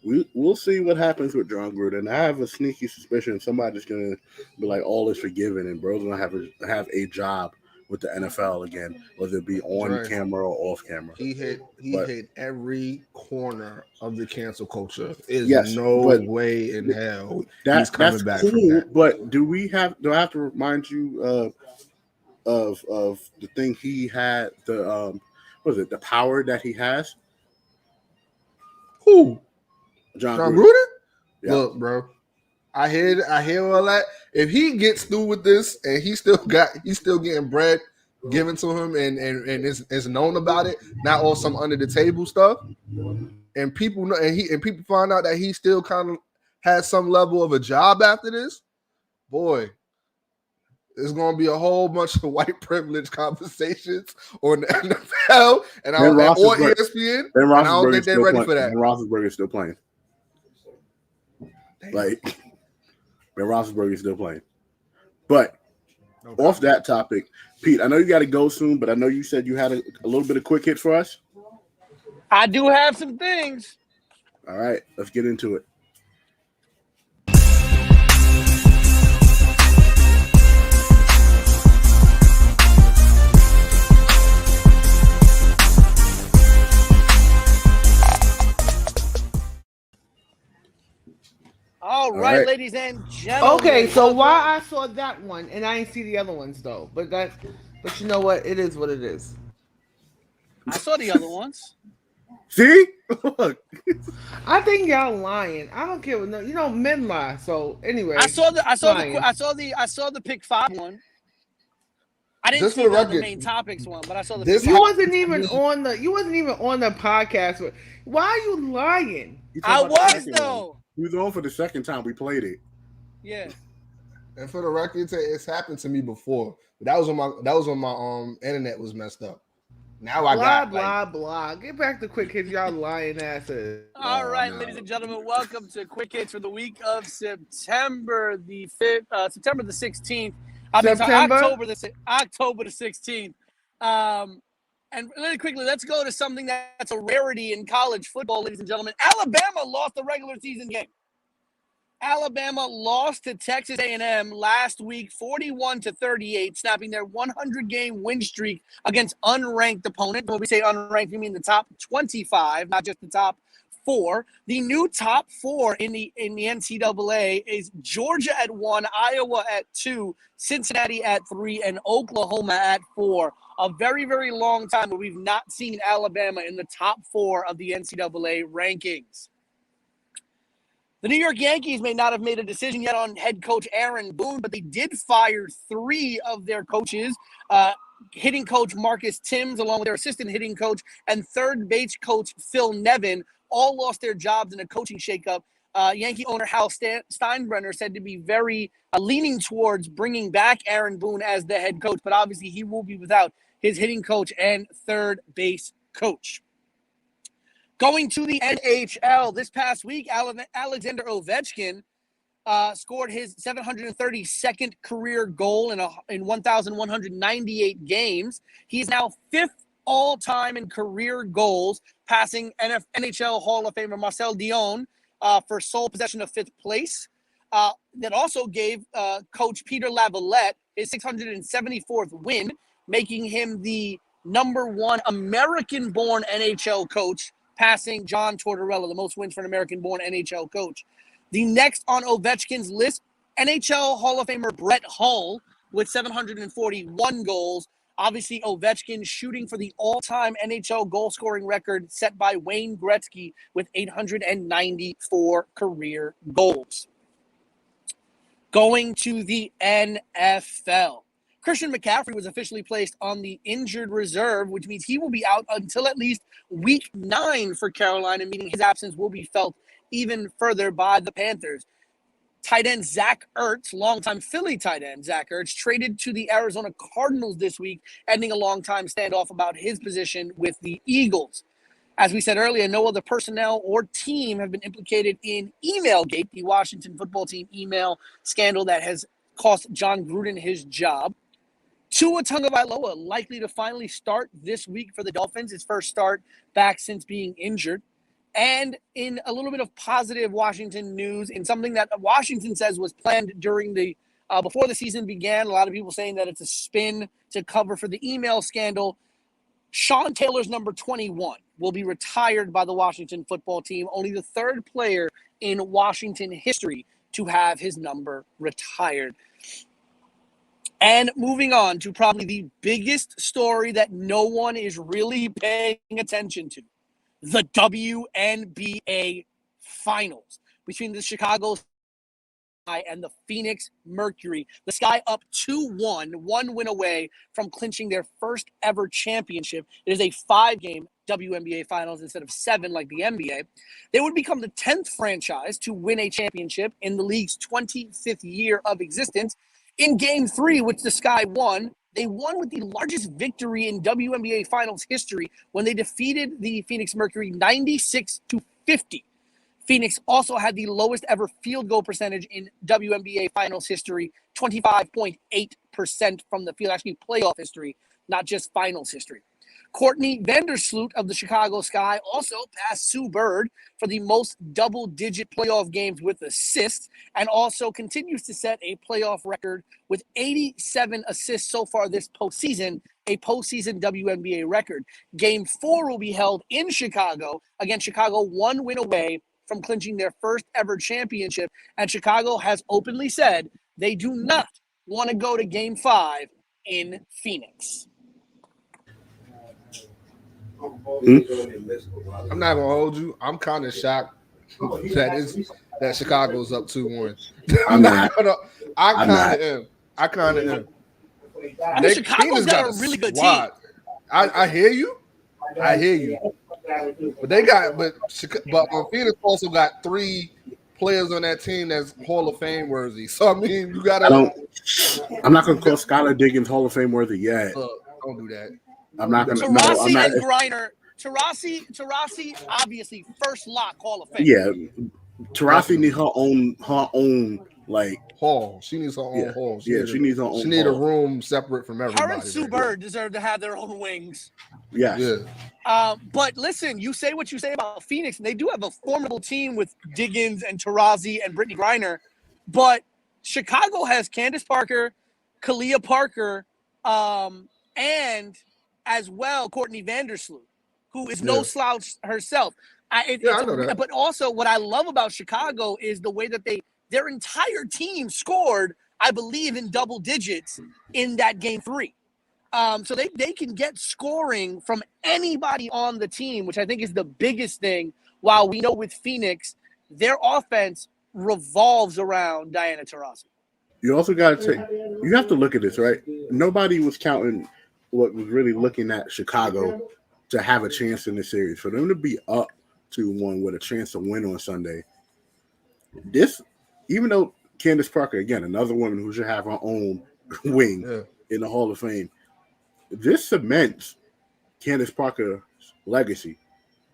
we'll see what happens with John Gruden. I have a sneaky suspicion somebody's gonna be like, all is forgiven, and bro's gonna have a job with the NFL again, whether it be on camera or off camera. He hit every corner of the cancel culture. There's no way in hell he's coming back from that. But do I have to remind you of the thing he had, the power that he has? Who? John Gruden? Yeah. Look, bro. I hear all that. If he gets through with this and he's still getting bread given to him and is known about it, not all some under the table stuff, and people know and people find out that he still kind of has some level of a job after this, boy, there's gonna be a whole bunch of white privilege conversations on the NFL and or ESPN. And I don't think they're ready for that. Ben Roethlisberger is still playing. Like, Ben Roethlisberger is still playing. But off that topic, Pete, I know you got to go soon, but I know you said you had a little bit of quick hits for us. I do have some things. All right, let's get into it. All right, ladies and gentlemen. Okay, so why I saw that one and I didn't see the other ones though, but you know what? It is what it is. I saw the other ones. See? Look. I think y'all lying. I don't care what men lie. So anyway, I saw the pick 5 one. I didn't see the main topics one, but I saw the. You wasn't even on the podcast. Why are you lying? I was though. He was on for the second time we played it. Yeah. And for the record, it's happened to me before. But that was when my internet was messed up. Now I got blah blah. Get back to quick hits, y'all lying asses. All right, ladies and gentlemen, welcome to Quick Hits for the week of September the 5th, September the 16th. October the 16th. And really quickly, let's go to something that's a rarity in college football, ladies and gentlemen. Alabama lost the regular season game. Alabama lost to Texas A&M last week, 41-38, snapping their 100-game win streak against unranked opponents. When we say unranked, we mean the top 25, not just the top 4. The new top 4 in the NCAA is Georgia at 1, Iowa at 2, Cincinnati at 3, and Oklahoma at 4. A very, very long time where we've not seen Alabama in the top 4 of the NCAA rankings. The New York Yankees may not have made a decision yet on head coach Aaron Boone, but they did fire 3 of their coaches, hitting coach Marcus Timms, along with their assistant hitting coach, and third base coach Phil Nevin, all lost their jobs in a coaching shakeup. Yankee owner Hal Steinbrenner said to be very leaning towards bringing back Aaron Boone as the head coach, but obviously he will be without his hitting coach and third base coach. Going to the NHL, this past week, Alexander Ovechkin scored his 732nd career goal in 1,198 games. He is now 5th all-time in career goals, passing NHL Hall of Famer Marcel Dion for sole possession of 5th place. That also gave coach Peter Laviolette his 674th win, making him the #1 American-born NHL coach, passing John Tortorella, the most wins for an American-born NHL coach. The next on Ovechkin's list, NHL Hall of Famer Brett Hull with 741 goals. Obviously, Ovechkin shooting for the all-time NHL goal-scoring record set by Wayne Gretzky with 894 career goals. Going to the NFL. Christian McCaffrey was officially placed on the injured reserve, which means he will be out until at least week 9 for Carolina, meaning his absence will be felt even further by the Panthers. Tight end Zach Ertz, longtime Philly tight end Zach Ertz, traded to the Arizona Cardinals this week, ending a long-time standoff about his position with the Eagles. As we said earlier, no other personnel or team have been implicated in Emailgate, the Washington football team email scandal that has cost John Gruden his job. Tua Tagovailoa likely to finally start this week for the Dolphins, his first start back since being injured. And in a little bit of positive Washington news, in something that Washington says was planned during the before the season began, a lot of people saying that it's a spin to cover for the email scandal. Sean Taylor's number 21 will be retired by the Washington football team, only the 3rd player in Washington history to have his number retired. And moving on to probably the biggest story that no one is really paying attention to, the WNBA Finals between the Chicago Sky and the Phoenix Mercury. The Sky up 2-1, 1 win away from clinching their first ever championship. It is a 5-game WNBA Finals instead of 7 like the NBA. They would become the 10th franchise to win a championship in the league's 25th year of existence. In Game 3, which the Sky won, they won with the largest victory in WNBA Finals history when they defeated the Phoenix Mercury 96-50. Phoenix also had the lowest ever field goal percentage in WNBA Finals history, 25.8% from the field, actually playoff history, not just Finals history. Courtney Vandersloot of the Chicago Sky also passed Sue Bird for the most double-digit playoff games with assists, and also continues to set a playoff record with 87 assists so far this postseason, a postseason WNBA record. Game 4 will be held in Chicago. Again, Chicago 1 win away from clinching their first ever championship, and Chicago has openly said they do not want to go to Game 5 in Phoenix. I'm not gonna hold you. I'm kind of shocked that Chicago's up 2-1. I kind of am. I mean, Chicago's got a really good team. I hear you. But Phoenix also got 3 players on that team that's Hall of Fame worthy. So I mean, you gotta. I'm not gonna call Skylar Diggins Hall of Fame worthy yet. Don't do that. I'm not going to. Taurasi and Griner. Taurasi, obviously first lock Hall of Fame. Yeah, Taurasi need her own Like hall. She needs her own hall. She needs her own. She need hall. a room separate from everybody. Her and Sue Bird deserve to have their own wings. Yes. Yeah. But listen, you say what you say about Phoenix, and they do have a formidable team with Diggins and Taurasi and Brittany Griner. But Chicago has Candace Parker, Kalia Parker, and as well Courtney Vandersloot, who is no slouch herself. I know that. But also, what I love about Chicago is the way that their entire team scored, I believe, in double digits in that game 3. So they can get scoring from anybody on the team, which I think is the biggest thing. While we know with Phoenix, their offense revolves around Diana Taurasi. You also got to you have to look at this, right? Nobody was counting what was really looking at Chicago to have a chance in the series. For them to be up 2-1 with a chance to win on Sunday. This, even though Candace Parker, again, another woman who should have her own wing in the Hall of Fame, this cements Candace Parker's legacy.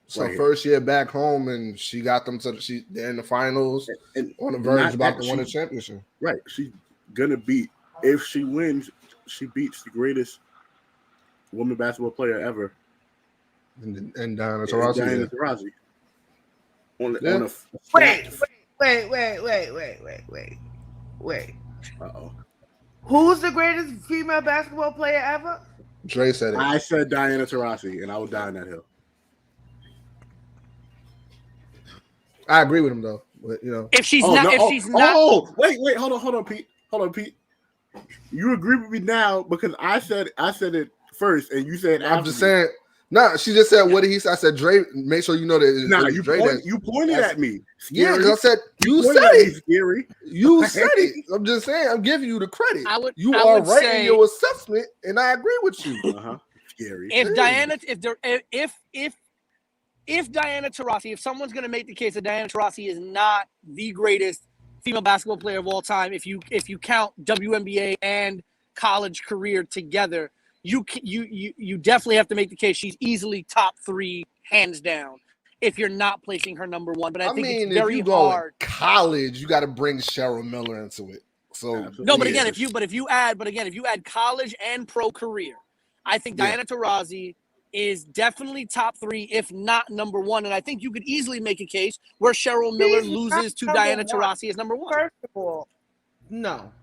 So first year back home, and she got them to they're in the finals and on the verge about to win a championship. Right. She's gonna beat, if she wins, she beats the greatest woman basketball player ever. And Diana Taurasi. Wait. Uh-oh. Who's the greatest female basketball player ever? Dre said it. I said Diana Taurasi, and I will die on that hill. I agree with him though. But, if she's not. Oh, wait, hold on, Pete. You agree with me now because I said it first, and you said I'm just saying. Nah, she just said, what did he say? I said, Dre, make sure you know that. Nah, you pointed at me. Scary. Yeah, because I said, you said it. Scary. You said it. I'm just saying, I'm giving you the credit. You I are would right say, in your assessment, and I agree with you. Scary. If Diana Taurasi, if someone's going to make the case that Diana Taurasi is not the greatest female basketball player of all time, if you count WNBA and college career together, you definitely have to make the case she's easily top 3, hands down, if you're not placing her number 1. But I think it's very hard. College, you got to bring Cheryl Miller into it. So no, but again, if you add college and pro career, I think Diana Taurasi is definitely top 3, if not number 1. And I think you could easily make a case where Cheryl Miller loses to Diana Taurasi as number 1. First of all, no.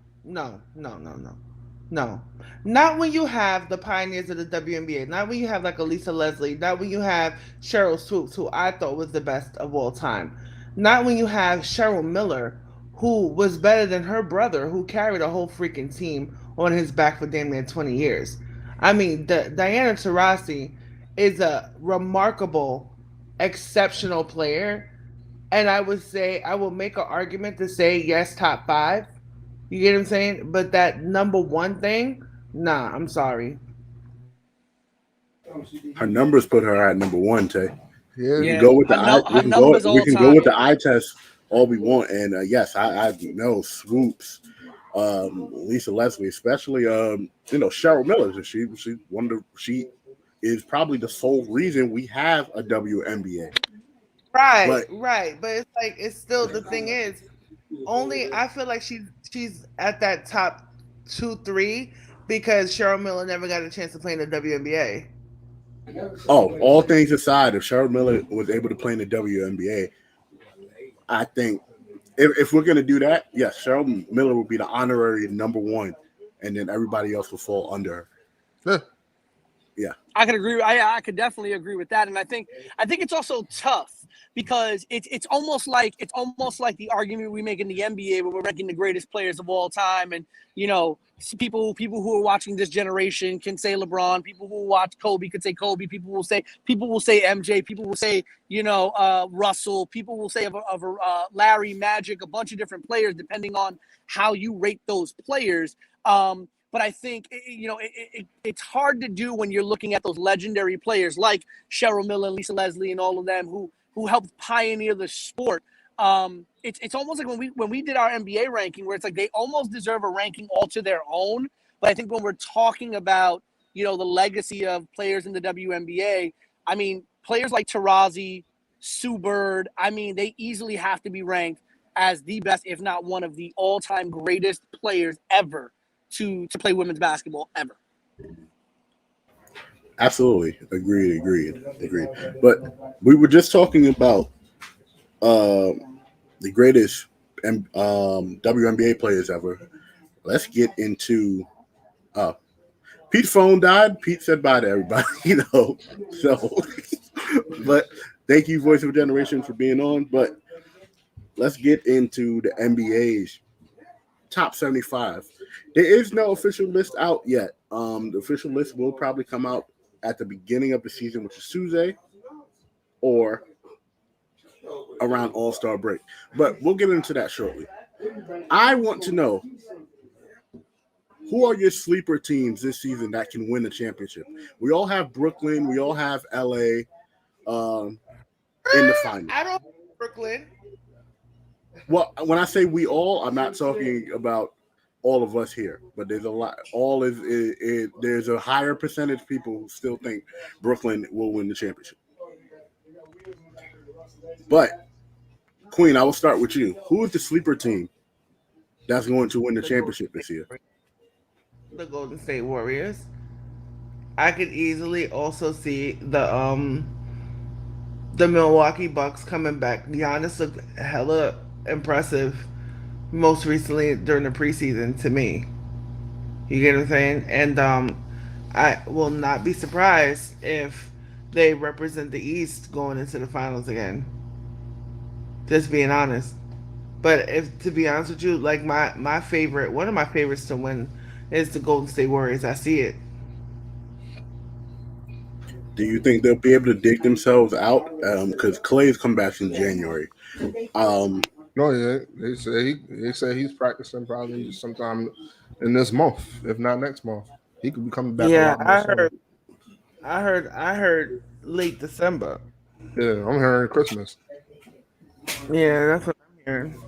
Not when you have the pioneers of the WNBA. Not when you have like Elisa Leslie. Not when you have Cheryl Swoops, who I thought was the best of all time. Not when you have Cheryl Miller, who was better than her brother, who carried a whole freaking team on his back for damn near 20 years. I mean, Diana Taurasi is a remarkable, exceptional player. And I will make an argument to say, yes, top 5. You get what I'm saying? But that number 1 thing, nah, I'm sorry. Her numbers put her at number 1, Tay. Yeah. We can go with the eye test all we want. And yes, I know Swoops, Lisa Leslie, especially Cheryl Miller. She is probably the sole reason we have a WNBA. Right. But it's like it's still the thing is only I feel like she's at that top 2-3 because Cheryl Miller never got a chance to play in the WNBA. Oh, all things aside, if Cheryl Miller was able to play in the WNBA, I think if we're going to do that, yes, Cheryl Miller will be the honorary number 1, and then everybody else will fall under her. Yeah. I could agree. I could definitely agree with that, and I think it's also tough because it's almost like the argument we make in the NBA when we're ranking the greatest players of all time, and people who are watching this generation can say LeBron, people who watch Kobe could say Kobe, people will say MJ, people will say Russell, people will say of Larry, Magic, a bunch of different players depending on how you rate those players. But I think, it's hard to do when you're looking at those legendary players like Cheryl Miller, Lisa Leslie, and all of them who helped pioneer the sport. It's almost like when we did our NBA ranking, where it's like they almost deserve a ranking all to their own. But I think when we're talking about, the legacy of players in the WNBA, I mean, players like Taurasi, Sue Bird, I mean, they easily have to be ranked as the best, if not one of the all-time greatest players ever to play women's basketball ever. Absolutely. Agreed. But we were just talking about the greatest WNBA players ever. Let's get into Pete's phone died. Pete said bye to everybody, So but thank you, Voice of a Generation, for being on. But let's get into the NBA's top 75. There is no official list out yet. The official list will probably come out at the beginning of the season, which is Tuesday, or around All-Star break. But we'll get into that shortly. I want to know, who are your sleeper teams this season that can win the championship? We all have Brooklyn. We all have LA in the final. I don't Brooklyn. Well, when I say we all, I'm not talking about all of us here, but there's a lot. There's a higher percentage of people who still think Brooklyn will win the championship. But Queen, I will start with you. Who is the sleeper team that's going to win the championship this year? The Golden State Warriors. I could easily also see the Milwaukee Bucks coming back. Giannis looked hella impressive most recently during the preseason to me. You get what I'm saying? And I will not be surprised if they represent the East going into the finals again. Just being honest. But if to be honest with you, like my favorite, one of my favorites to win is the Golden State Warriors. I see it. Do you think they'll be able to dig themselves out? Because Clay's come back in January. No, yeah, they say he's practicing probably sometime in this month, if not next month. He could be coming back. Yeah, I heard late December. Yeah, I'm hearing Christmas. Yeah, that's what I'm hearing.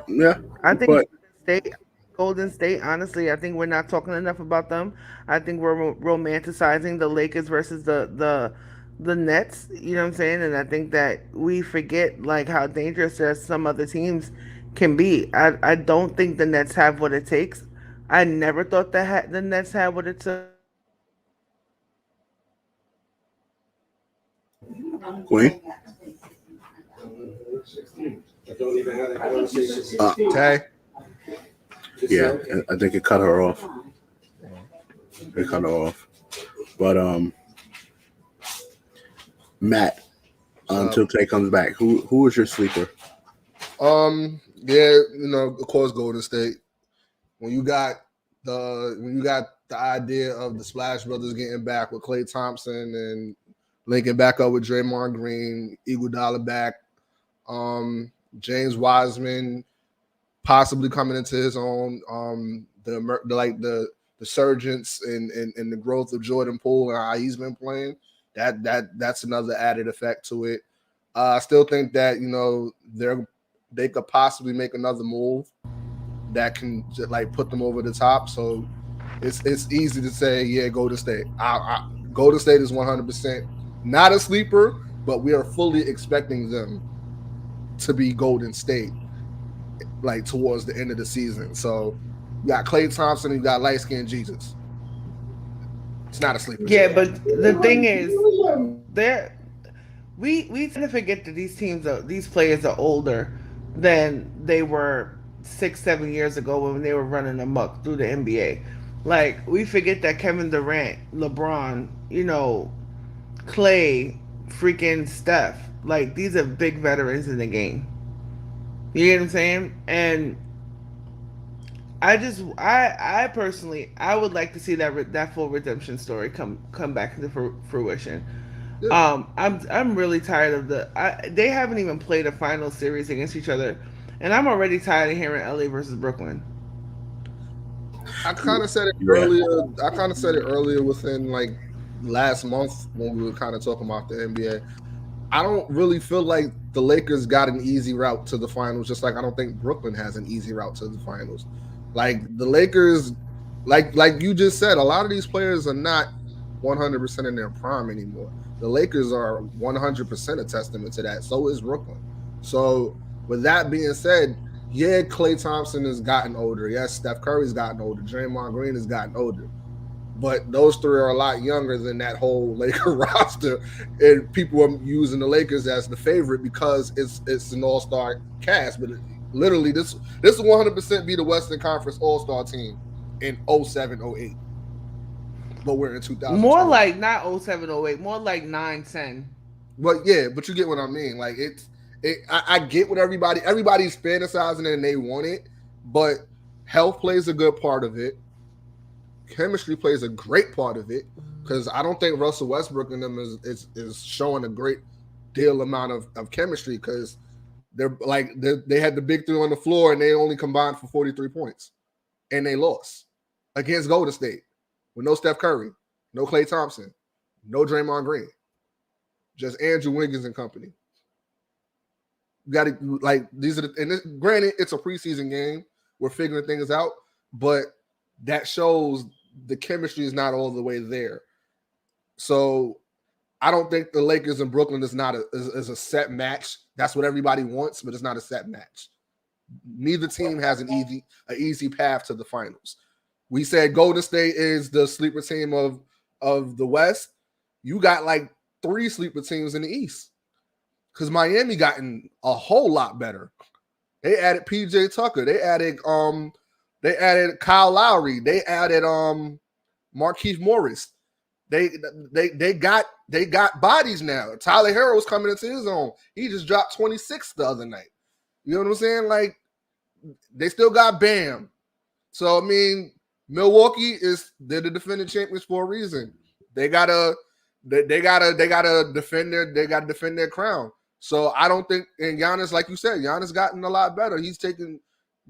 Yeah, I think Golden State, honestly, I think we're not talking enough about them. I think we're romanticizing the Lakers versus the Nets, you know what I'm saying? And I think that we forget like how dangerous some other teams can be. I don't think the Nets have what it takes. I never thought that the Nets had what it took. Queen? Tay? Yeah, I think it cut her off. But Matt, until Tay comes back, who is your sleeper? Yeah, of course, Golden State. When you got the idea of the Splash Brothers getting back with Klay Thompson and linking back up with Draymond Green, Iguodala back, James Wiseman possibly coming into his own, the resurgence and the growth of Jordan Poole and how he's been playing. That's another added effect to it. I still think that they could possibly make another move that can put them over the top. So it's easy to say, yeah, Golden State. Golden State is 100% not a sleeper, but we are fully expecting them to be Golden State towards the end of the season. So you got Klay Thompson, you got light skinned Jesus. It's not a sleeper. Yeah, but the thing is, we tend to forget that these players are older than they were 6-7 years ago when they were running amok through the NBA. We forget that Kevin Durant, LeBron, Clay, freaking Steph, these are big veterans in the game. You get what I'm saying? And I personally, I would like to see that full redemption story come back into fruition. Yeah. I'm really tired of they haven't even played a final series against each other, and I'm already tired of hearing LA versus Brooklyn. I kind of said it earlier. Within last month when we were kind of talking about the NBA. I don't really feel like the Lakers got an easy route to the finals, just like I don't think Brooklyn has an easy route to the finals. The Lakers, like you just said, a lot of these players are not 100% in their prime anymore. The Lakers are 100% a testament to that. So is Brooklyn. So With that being said, yeah, Klay Thompson has gotten older. Yes, Steph Curry's gotten older. Draymond Green has gotten older. But those three are a lot younger than that whole Laker roster. And people are using the Lakers as the favorite because it's an all-star cast. But literally, this will 100% be the Western Conference all-star team in 07-08. But we're in 2000. More like not 07-08, more like 9-10. But yeah, but you get what I mean. Like I get what everybody's fantasizing and they want it, but health plays a good part of it. Chemistry plays a great part of it because I don't think Russell Westbrook and them is showing a great deal amount of chemistry because they had the big three on the floor and they only combined for 43 points and they lost against Golden State with no Steph Curry, no Klay Thompson, no Draymond Green, just Andrew Wiggins and company. You got to granted it's a preseason game, we're figuring things out, but that shows the chemistry is not all the way there. So I don't think the Lakers and Brooklyn is a set match. That's what everybody wants, but it's not a set match. Neither team has an easy path to the finals. We said Golden State is the sleeper team of the West. You got like 3 sleeper teams in the East because Miami gotten a whole lot better. They added PJ Tucker. They added Kyle Lowry. They added Markieff Morris. They got bodies now. Tyler Herro's coming into his own. He just dropped 26 the other night. You know what I'm saying? Like they still got Bam. So I mean, Milwaukee they're the defending champions for a reason. They gotta defend their crown. So I don't think, and Giannis, like you said, Giannis gotten a lot better. He's taking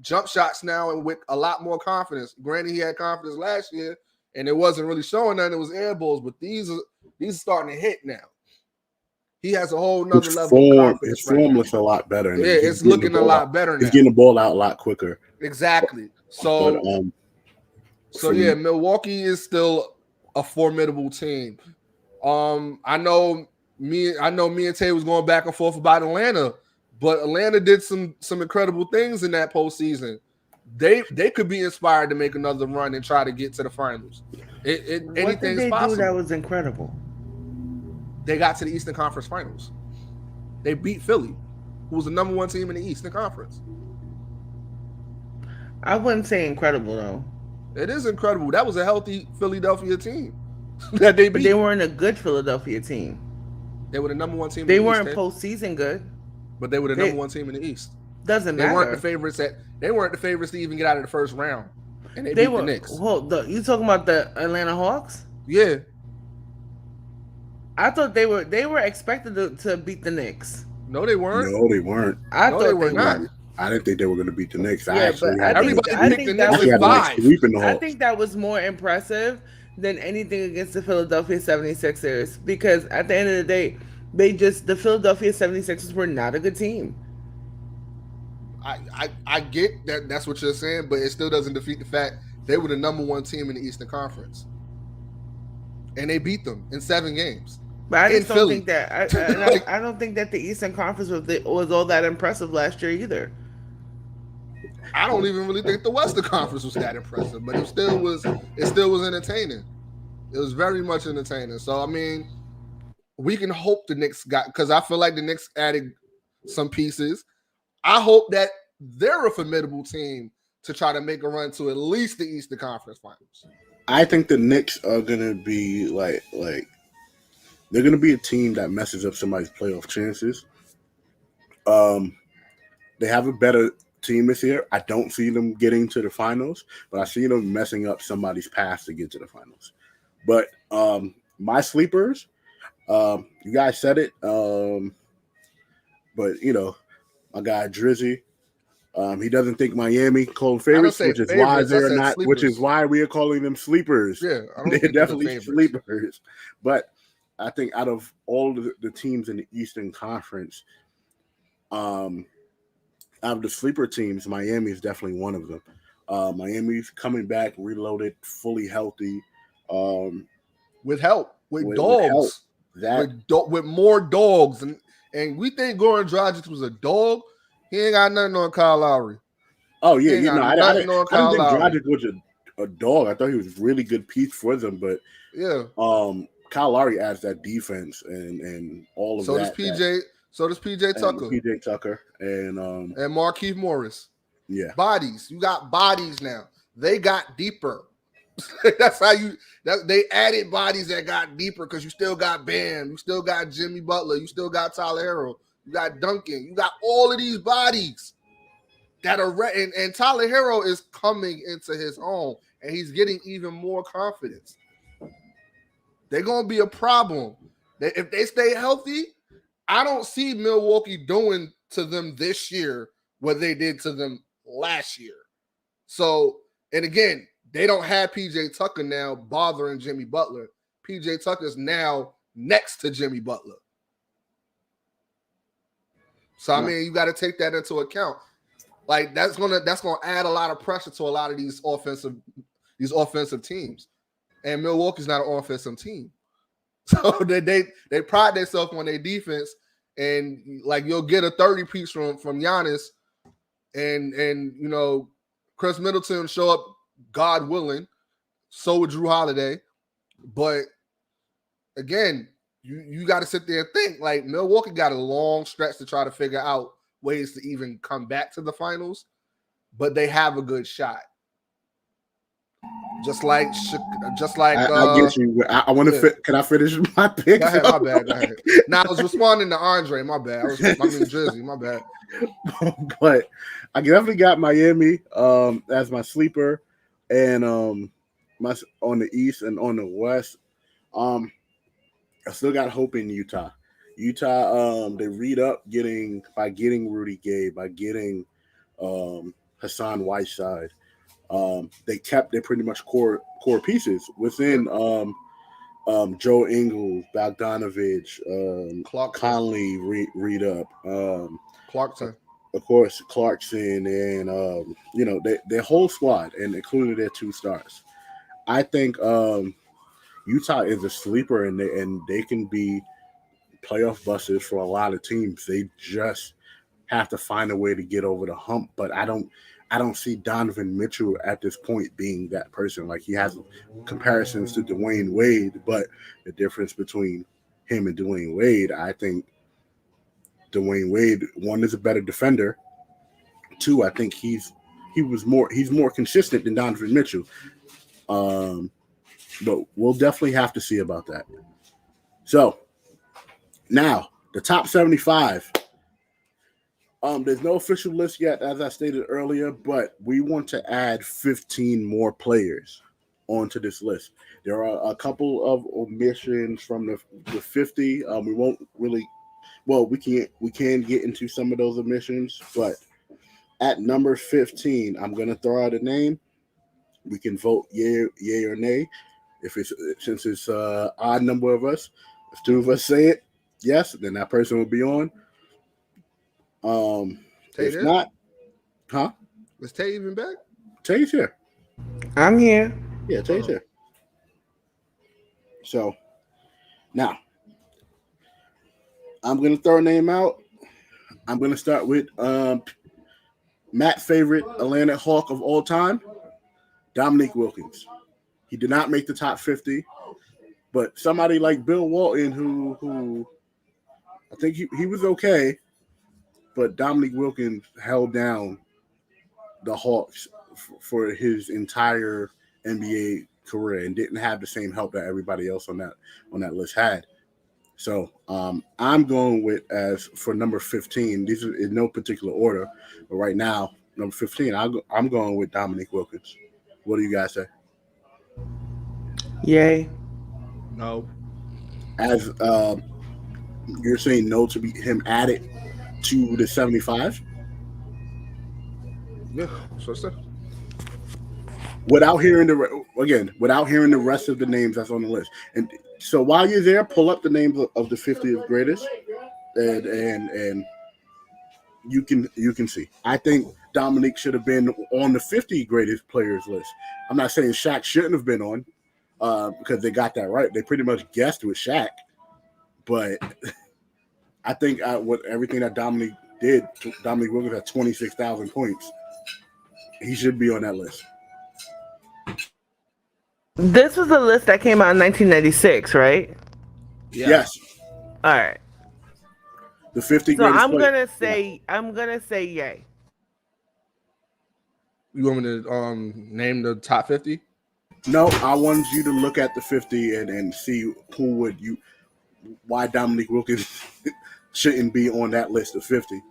jump shots now and with a lot more confidence. Granted, he had confidence last year, and it wasn't really showing that it was air balls, but these are starting to hit now. He has a whole nother level of confidence. His form looks a lot better. Yeah, it's looking a lot better now. He's getting the ball out a lot quicker. Exactly. So, yeah, Milwaukee is still a formidable team. I know me and Tay was going back and forth about Atlanta, but Atlanta did some incredible things in that postseason. They could be inspired to make another run and try to get to the finals. What did they do that was incredible? They got to the Eastern Conference Finals. They beat Philly, who was the number 1 team in the Eastern Conference. I wouldn't say incredible though. It is incredible. That was a healthy Philadelphia team that they beat. But they weren't a good Philadelphia team. They were the number 1 team. They weren't postseason good. But they were the number 1 team in the East. Doesn't matter. They weren't the favorites to even get out of the first round. And they beat the Knicks. Well, you talking about the Atlanta Hawks? Yeah. I thought they were expected to beat the Knicks. No, they weren't. No, they weren't. I thought they were not. I didn't think they were going to beat the Knicks. I think that was more impressive than anything against the Philadelphia 76ers because at the end of the day, the Philadelphia 76ers were not a good team. I get that that's what you're saying, but it still doesn't defeat the fact they were the number 1 team in the Eastern Conference. And they beat them in 7 games. But I just don't think that I don't think that the Eastern Conference was all that impressive last year either. I don't even really think the Western Conference was that impressive, but it still was entertaining. It was very much entertaining. So I mean, we can hope the Knicks because I feel like the Knicks added some pieces. I hope that they're a formidable team to try to make a run to at least the Eastern Conference Finals. I think the Knicks are gonna be like they're gonna be a team that messes up somebody's playoff chances. They have a better team this year. I don't see them getting to the finals, but I see them messing up somebody's path to get to the finals. But my sleepers, you guys said it. But you know, my guy Drizzy, he doesn't think Miami cold favorites, which is why they're not. Sleepers. Which is why we are calling them sleepers. Yeah, they're definitely sleepers. But I think out of all the teams in the Eastern Conference, out of the sleeper teams, Miami is definitely one of them. Miami's coming back, reloaded, fully healthy, with help, with dogs, with more dogs, and we think Goran Dragic was a dog. He ain't got nothing on Kyle Lowry. Oh yeah, I didn't think Dragic was a dog. I thought he was a really good piece for them, but yeah, Kyle Lowry adds that defense and all of that. So does PJ Tucker. PJ Tucker and Markieff Morris. Yeah. Bodies. You got bodies now. They got deeper. That's how they added bodies that got deeper because you still got Bam, you still got Jimmy Butler, you still got Tyler Herro, you got Duncan, you got all of these bodies that are and Tyler Herro is coming into his own and he's getting even more confidence. They're gonna be a problem. If they stay healthy, I don't see Milwaukee doing to them this year what they did to them last year. So, and again, they don't have PJ Tucker now bothering Jimmy Butler. PJ Tucker's now next to Jimmy Butler. So I mean, you got to take that into account. Like that's gonna add a lot of pressure to a lot of these offensive teams. And Milwaukee's not an offensive team. So they pride themselves on their defense, and like you'll get a 30 piece from Giannis, and you know Chris Middleton show up, God willing. So would Drew Holiday, but again, you got to sit there and think like Milwaukee got a long stretch to try to figure out ways to even come back to the finals, but they have a good shot. Just like I get you. I want to fit. Can I finish my pick? Go ahead, my bad. Go ahead. Now I was responding to Andre. My bad. I'm in Jersey. My bad. But I definitely got Miami as my sleeper, and my on the East and on the West. I still got hope in Utah. They read up by getting Rudy Gay, by getting Hassan Whiteside. They kept their pretty much core pieces within Joe Ingles, Bogdanovich, Conley, read up, Clarkson, of course, Clarkson, and their whole squad, and including their 2 stars. I think Utah is a sleeper, and they can be playoff busters for a lot of teams. They just have to find a way to get over the hump. But I don't see Donovan Mitchell at this point being that person. Like, he has comparisons to Dwayne Wade, but the difference between him and Dwayne Wade, I think Dwayne Wade, 1, is a better defender. 2, I think he's more consistent than Donovan Mitchell. But we'll definitely have to see about that. So now the top 75. There's no official list yet, as I stated earlier, but we want to add 15 more players onto this list. There are a couple of omissions from the 50. We won't really, we can get into some of those omissions, but at number 15, I'm gonna throw out a name. We can vote yay or nay. Since it's an odd number of us, if 2 of us say it, yes, then that person will be on. If not, is Tay even back? Tay's here. I'm here. Yeah, Tay's here. So now I'm gonna throw a name out. I'm gonna start with Matt's favorite Atlanta Hawk of all time, Dominique Wilkins. He did not make the top 50, but somebody like Bill Walton, who I think he was okay, but Dominique Wilkins held down the Hawks for his entire NBA career and didn't have the same help that everybody else on that list had. So I'm going with, as for number 15, these are in no particular order, but right now, number 15, I'm going with Dominique Wilkins. What do you guys say? Yay. No. As you're saying no to be him added to the 75? Yeah, so I said. Without hearing the rest of the names that's on the list. And so while you're there, pull up the names of the 50 greatest, and you can see. I think Dominique should have been on the 50 greatest players list. I'm not saying Shaq shouldn't have been on, because they got that right. They pretty much guessed with Shaq, but I think with everything that Dominique did. Dominique Wilkins had 26,000 points. He should be on that list. This was a list that came out in 1996, right? Yeah. Yes. All right. The 50 So greatest I'm players. gonna say yay. You want me to name the top 50? No, I wanted you to look at the 50 and see why Dominique Wilkins shouldn't be on that list of 50.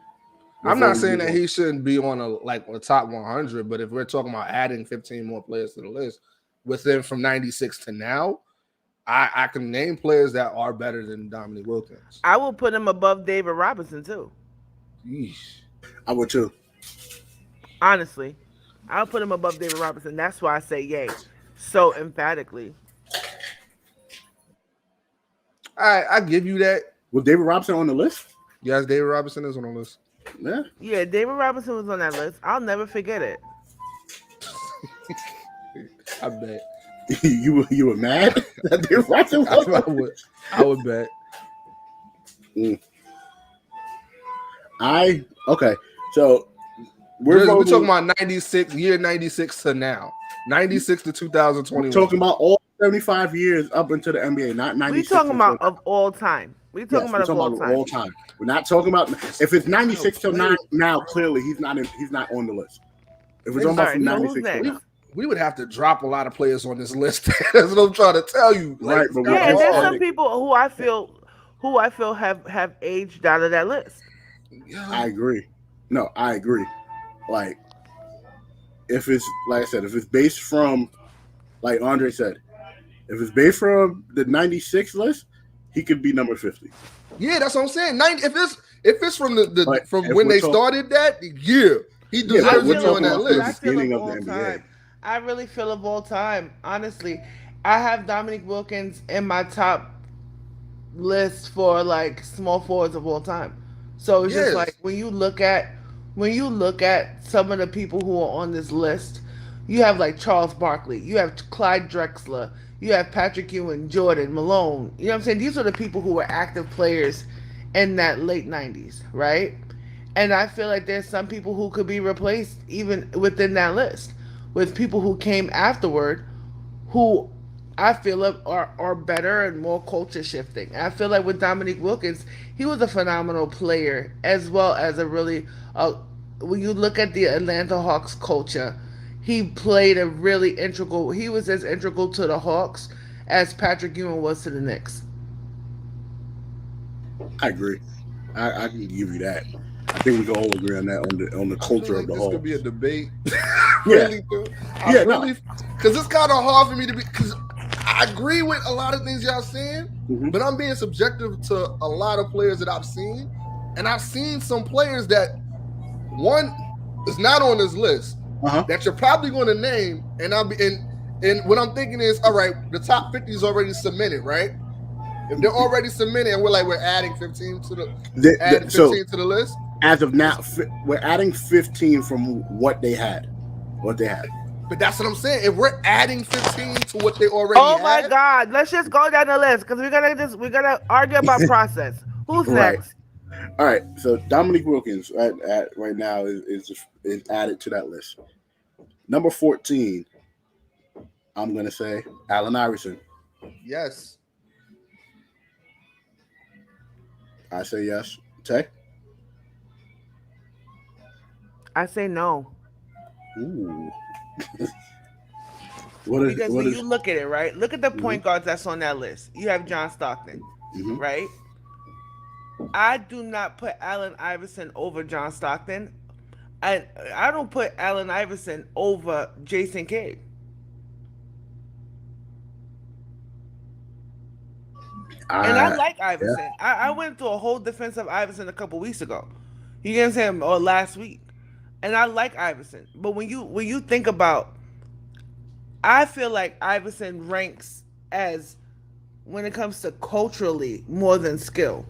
I'm not saying that he shouldn't be on a top 100, but if we're talking about adding 15 more players to the list within from 96 to now, I can name players that are better than Dominique Wilkins. I will put him above David Robinson too. Yeesh. I would too. Honestly, I'll put him above David Robinson. That's why I say yay so emphatically. I give you that. Was David Robinson on the list? Yes, David Robinson is on the list. Yeah, David Robinson was on that list. I'll never forget it. I bet. you were mad that David Robinson was? I would bet. Okay. So we're talking about 96, year 96 to now. 96 to 2021. We're talking about all 75 years up into the NBA, not 96. We're talking about of all time. We're talking about all time. We're not talking about if it's 96 till now. Clearly, he's not on the list. If we're talking about from 96 till now, we would have to drop a lot of players on this list. That's what I'm trying to tell you. Right, but and there's some people who I feel have aged out of that list. I agree. No, I agree. Like, if it's like I said, if it's based from, like Andre said, if it's based from the 96 list, he could be number 50. Yeah, that's what I'm saying. If it's from from when they started that, he deserves to be on that list. I really feel of all time. Honestly, I have Dominique Wilkins in my top list for like small forwards of all time. So it's just like when you look at some of the people who are on this list, you have like Charles Barkley, you have Clyde Drexler, you have Patrick Ewing, Jordan, Malone. You know what I'm saying? These are the people who were active players in that late 90s, right? And I feel like there's some people who could be replaced even within that list with people who came afterward who I feel are better and more culture shifting. I feel like with Dominique Wilkins, he was a phenomenal player as well as a really, when you look at the Atlanta Hawks culture, he played a really integral, he was as integral to the Hawks as Patrick Ewing was to the Knicks. I agree. I can give you that. I think we can all agree on that on the culture of the Hawks. This could be a debate. Really? Because it's kind of hard for me to be, because I agree with a lot of things y'all saying, but I'm being subjective to a lot of players that I've seen, and I've seen some players that one is not on this list that you're probably going to name, and and what I'm thinking is, all right, the top 50 is already cemented, right? If they're already cemented, and we're adding 15 to the list. As of now, we're adding 15 from what they had. But that's what I'm saying. If we're adding 15 to what they already had. Oh my God. Let's just go down the list because we're gonna argue about process. Who's next? All right. So Dominique Wilkins right now is added to that list. Number 14, I'm gonna say Allen Iverson. Yes. I say yes. Tay? I say no. Ooh. Because when you look at it, right? Look at the point guards that's on that list. You have John Stockton, right? I do not put Allen Iverson over John Stockton. I don't put Allen Iverson over Jason Kidd. And I like Iverson. Yeah. I went through a whole defense of Iverson a couple weeks ago. You get what I'm saying? Or last week. And I like Iverson. But when you think about, I feel like Iverson ranks as, when it comes to culturally, more than skill.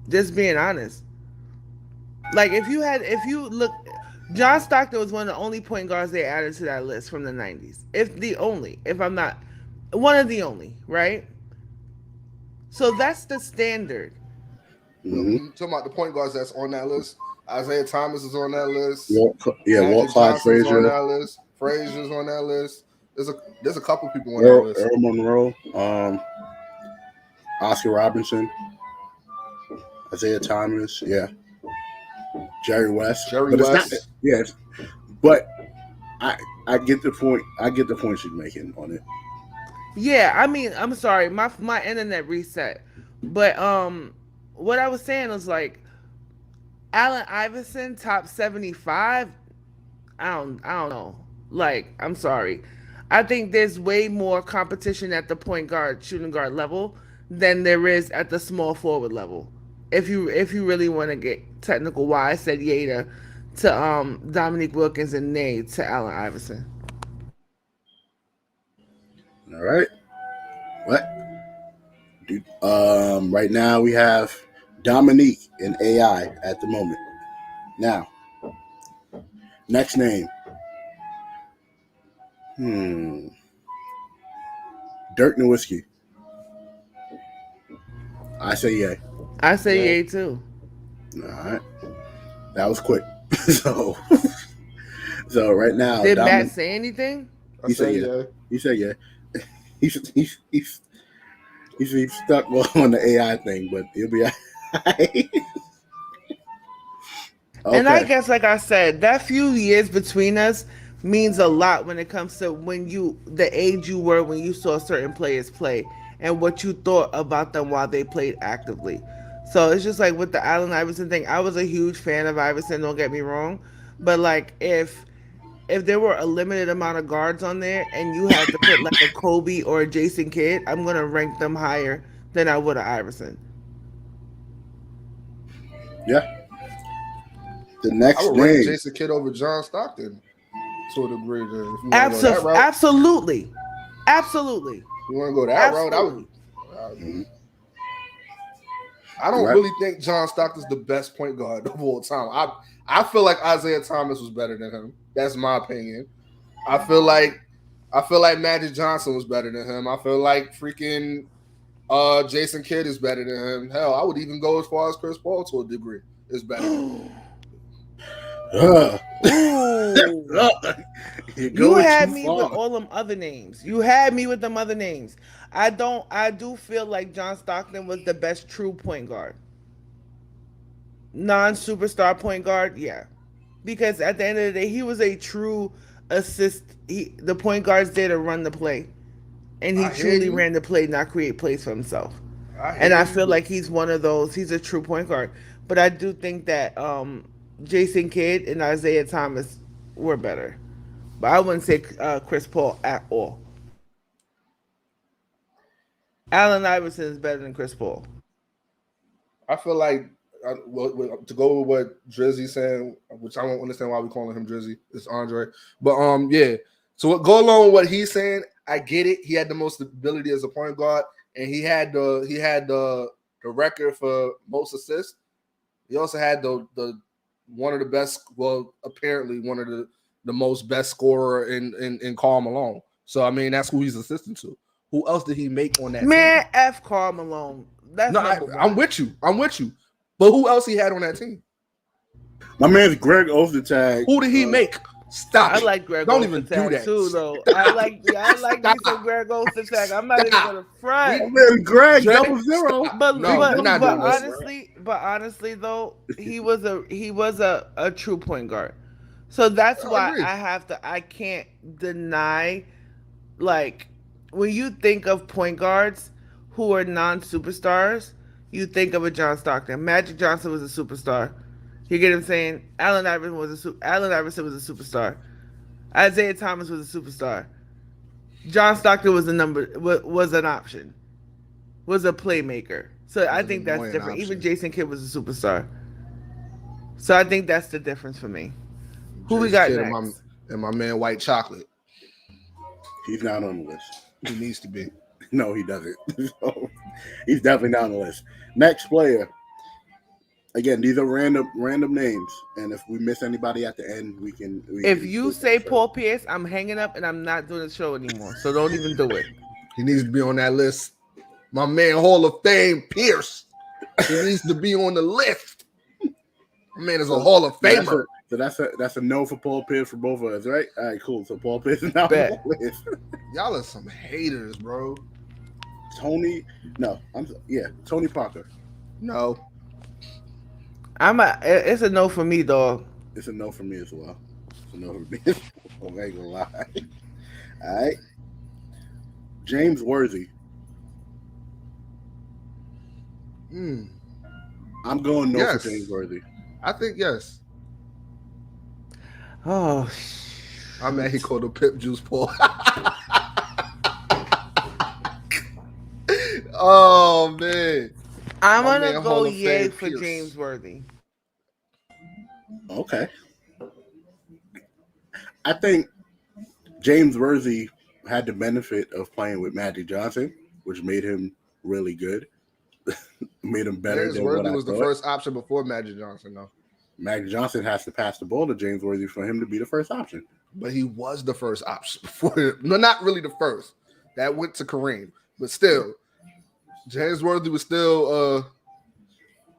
Just being honest. Like if you look, John Stockton was one of the only point guards they added to that list from the 90s. If I'm not, one of the only, right? So that's the standard. You talking about the point guards that's on that list? Isaiah Thomas is on that list. Walt Magic Clyde Johnson's on Frazier. that list. Frazier's on that list. There's a couple people on that list. Earl Monroe, Oscar Robinson, Isaiah Thomas, Jerry West. But I get the point. I get the point she's making on it. Yeah, I mean, I'm sorry, my internet reset, but what I was saying was like Allen Iverson top 75. I don't know. Like, I'm sorry. I think there's way more competition at the point guard, shooting guard level than there is at the small forward level. If you really want to get technical, why I said yay to Dominique Wilkins and nay to Allen Iverson. All right. What? Right now we have Dominique in AI at the moment. Now, next name. Dirk Nowitzki. I say yay. I say yay too. All right. That was quick. so right now. Did Matt say anything? He said yeah. He said yeah. He's stuck on the AI thing, but he'll be all right. Okay. And I guess, like I said, that few years between us means a lot when it comes to the age you were when you saw certain players play and what you thought about them while they played actively. So it's just like with the Allen Iverson thing, I was a huge fan of Iverson, don't get me wrong. But like if there were a limited amount of guards on there and you had to put like a Kobe or a Jason Kidd, I'm going to rank them higher than I would have Iverson. Yeah. The next I would name. rank Jason Kidd over John Stockton to a degree. If you Absolutely. You want to go that route? I don't really think John Stockton's the best point guard of all time. I feel like Isaiah Thomas was better than him. That's my opinion. I feel like Magic Johnson was better than him. I feel like freaking Jason Kidd is better than him. Hell, I would even go as far as Chris Paul to a degree is better than him. You had me with all them other names. I do feel like John Stockton was the best true point guard. Non-superstar point guard, yeah. Because at the end of the day, he was a true assist. The point guard's there to run the play. And he truly ran the play, not create plays for himself. I feel like he's one of those. He's a true point guard. But I do think that Jason Kidd and Isaiah Thomas were better. But I wouldn't say Chris Paul at all. Allen Iverson is better than Chris Paul. I feel like, to go with what Drizzy's saying, which I don't understand why we're calling him Drizzy, it's Andre. But yeah. So go along with what he's saying. I get it. He had the most ability as a point guard, and he had the record for most assists. He also had the one of the best, well, apparently one of the most best scorer in Karl Malone. So I mean, that's who he's assisting to. Who else did he make on that team? F Karl Malone. I'm with you. But who else he had on that team? My man's Greg Ostertag. Who did he make? Stop. I like Greg. Don't even do that too, though. I like me some Greg Ostertag. I'm not even gonna front. My man Greg 00. But honestly, though, he was a true point guard. So that's why I can't deny, like, when you think of point guards who are non-superstars, you think of a John Stockton. Magic Johnson was a superstar. You get what I'm saying? Allen Iverson was a superstar. Isaiah Thomas was a superstar. John Stockton was an option. Was a playmaker. So I think that's different. Even Jason Kidd was a superstar. So I think that's the difference for me. Who we got next? And my man White Chocolate. He's not on the list. He needs to be. No, he doesn't. So, he's definitely not on the list. Next player. Again, these are random names, and if we miss anybody at the end, we can. If you say Paul Pierce, I'm hanging up and I'm not doing the show anymore. So don't even do it. He needs to be on that list. My man, Hall of Fame, Pierce. He needs to be on the list. Man is a Hall of Famer. So that's a no for Paul Pierce for both of us, right? All right, cool. So Paul Pierce is now on the list. Y'all are some haters, bro. Tony Parker. No. It's a no for me, dog. It's a no for me as well. It's a no for me. I ain't gonna lie. All right. James Worthy. I'm going no for James Worthy. I think yes. Oh, I'm mad he called him Pip Juice Paul. Oh man. I'm gonna go yay for James Worthy. Okay. I think James Worthy had the benefit of playing with Magic Johnson, which made him really good. Made him better. James Worthy was the first option before Magic Johnson, though. Magic Johnson has to pass the ball to James Worthy for him to be the first option. But he was the first option before. No, not really the first. That went to Kareem. But still, James Worthy was still.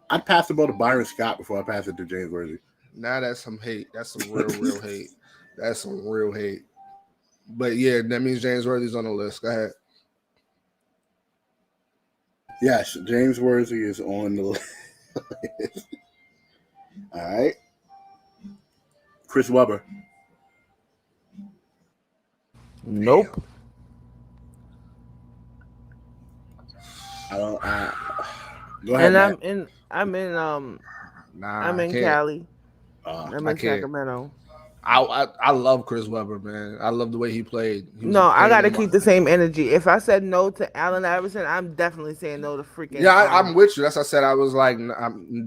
I'd pass the ball to Byron Scott before I pass it to James Worthy. Nah, that's some hate. That's some real hate. That's some real hate. But yeah, that means James Worthy's on the list. Go ahead. Yes, James Worthy is on the list. All right. Chris Webber. Nope. Go ahead. And I'm in Cali. I'm in Sacramento. I love Chris Webber, man. I love the way he played. I got to keep the same energy. If I said no to Allen Iverson, I'm definitely saying no to freaking. Yeah, I'm with you. That's what I said. I was like,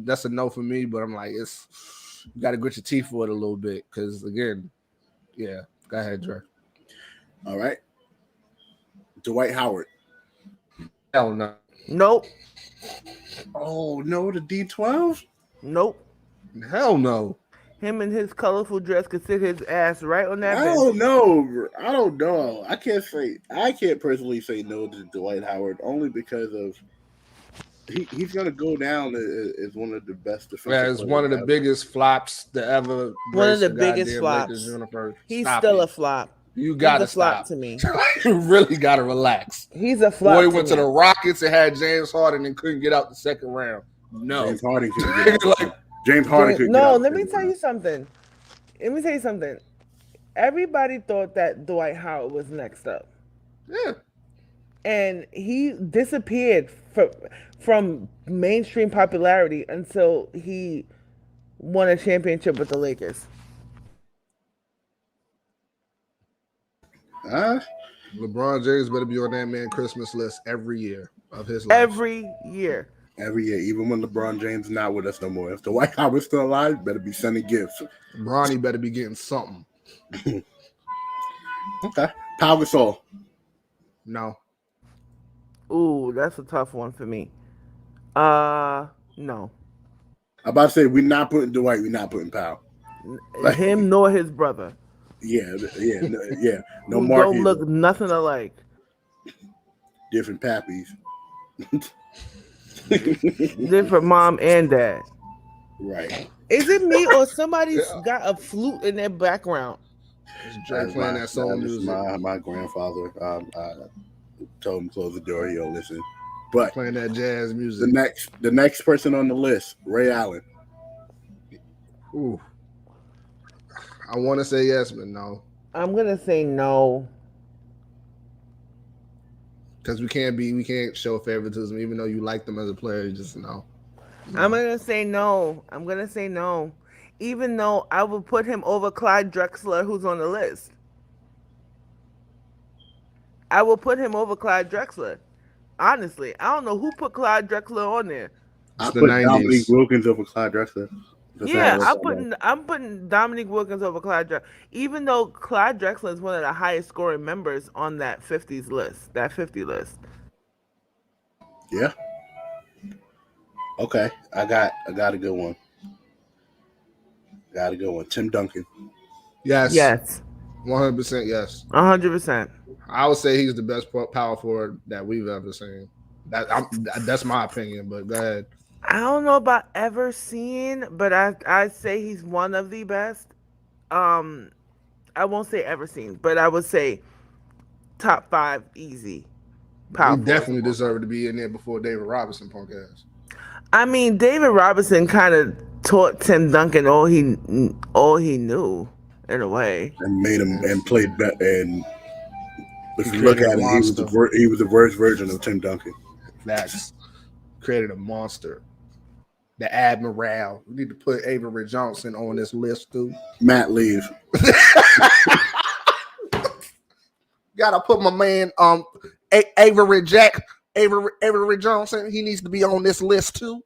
that's a no for me. But I'm like, you got to grit your teeth for it a little bit because again, yeah. Go ahead, Dre. All right. Dwight Howard. Hell no. Nope. Oh no, the D12. Nope. Hell no. Him and his colorful dress could sit his ass right on that bench. I don't know. I can't personally say no to Dwight Howard only because of he's gonna go down as one of the best defensive. Yeah, it's one of the biggest flops to ever. One of the biggest flops. He's still a flop. You gotta stop to me. You really gotta relax. He's a flop. Boy went to the Rockets and had James Harden and couldn't get out the second round. No, James Harden couldn't get out. James Harden couldn't get out. No, let me tell you something. Everybody thought that Dwight Howard was next up. Yeah. And he disappeared from mainstream popularity until he won a championship with the Lakers. LeBron James better be on that man Christmas list every year of his life. Every year, even when LeBron James is not with us no more. If Dwight Howard's still alive, better be sending gifts. Bronny better be getting something. Okay. Pau Gasol. No. Ooh, that's a tough one for me. No. I'm about to say we're not putting Dwight, we're not putting Pau. Him nor his brother. Yeah. No who Mark. Don't look nothing alike. Different pappies. Different mom and dad. Right. Is it me or somebody's got a flute in their background? It's Dre playing that song music. My grandfather. I told him to close the door. He don't listen. But playing that jazz music. The next person on the list, Ray Allen. Ooh. I want to say yes, but no. I'm gonna say no. Because we can't show favoritism, even though you like them as a player. You just no. I'm gonna say no. Even though I would put him over Clyde Drexler, who's on the list. I will put him over Clyde Drexler. Honestly, I don't know who put Clyde Drexler on there. I put Dominique Wilkins over Clyde Drexler. I'm putting Dominique Wilkins over Clyde Drexler, even though Clyde Drexler is one of the highest scoring members on that 50 list. Yeah. Okay, I got a good one. Tim Duncan. Yes. 100% yes. 100%. I would say he's the best power forward that we've ever seen. That's my opinion, but go ahead. I don't know about ever seen, but I say he's one of the best. Um, I won't say ever seen, but I would say top five easy He power forwards definitely of all time. deserved to be in there before David Robinson, punk ass. I mean, David Robinson kind of taught Tim Duncan all he knew in a way. and made him and played better. And if He you look created at a it, monster. he was the worst version of Tim Duncan. Facts. Created a monster. The Admiral. We need to put Avery Johnson on this list too. Matt leave. Gotta put my man Avery Johnson. He needs to be on this list too.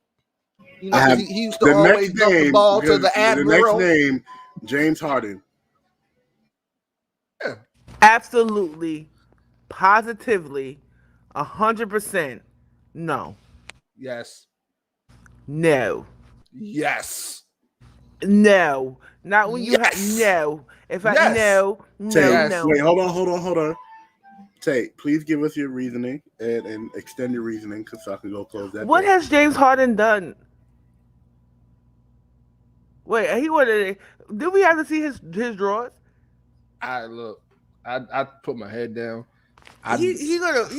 You know, he used to always dump the ball to the Admiral. The next name, James Harden. Yeah. Absolutely, positively, 100%. No. Yes. No. Yes. No. Not when you have Yes. no. If I Yes. no, Tay, no. wait, hold on. Tay, please give us your reasoning and extend your reasoning so I can go close that. What door. has James Harden done? Wait, he wanted. Did we have to see his drawers? I put my head down. He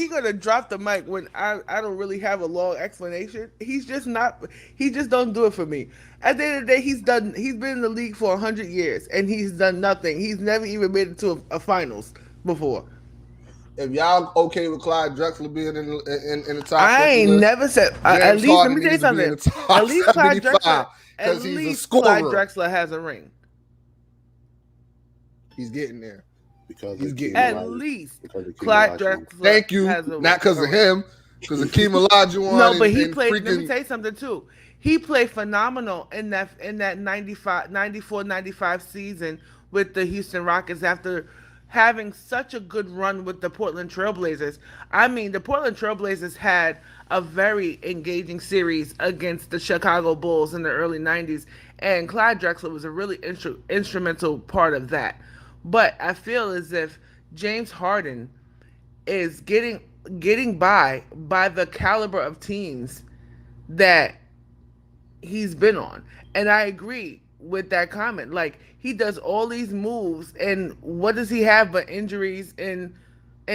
gonna drop the mic when I don't really have a long explanation. He's just not. He just don't do it for me. At the end of the day, he's been in the league for 100 years and he's done nothing. He's never even made it to a finals before. If y'all okay with Clyde Drexler being in the top, I ain't list, never said. At least let me tell you something. At least Clyde Drexler. At least Clyde Drexler has a ring. He's getting there. Because he's getting at least Clyde Drexler. Thank you. Not because of him, because of Hakeem Olajuwon. No, but he played. Let me tell you something too. He played phenomenal in that 94-95 season with the Houston Rockets after having such a good run with the Portland Trailblazers. I mean, the Portland Trailblazers had a very engaging series against the Chicago Bulls in the early 90s, and Clyde Drexler was a really instrumental part of that. But I feel as if James Harden is getting by the caliber of teams that he's been on. And I agree with that comment. Like, he does all these moves, and what does he have but injuries and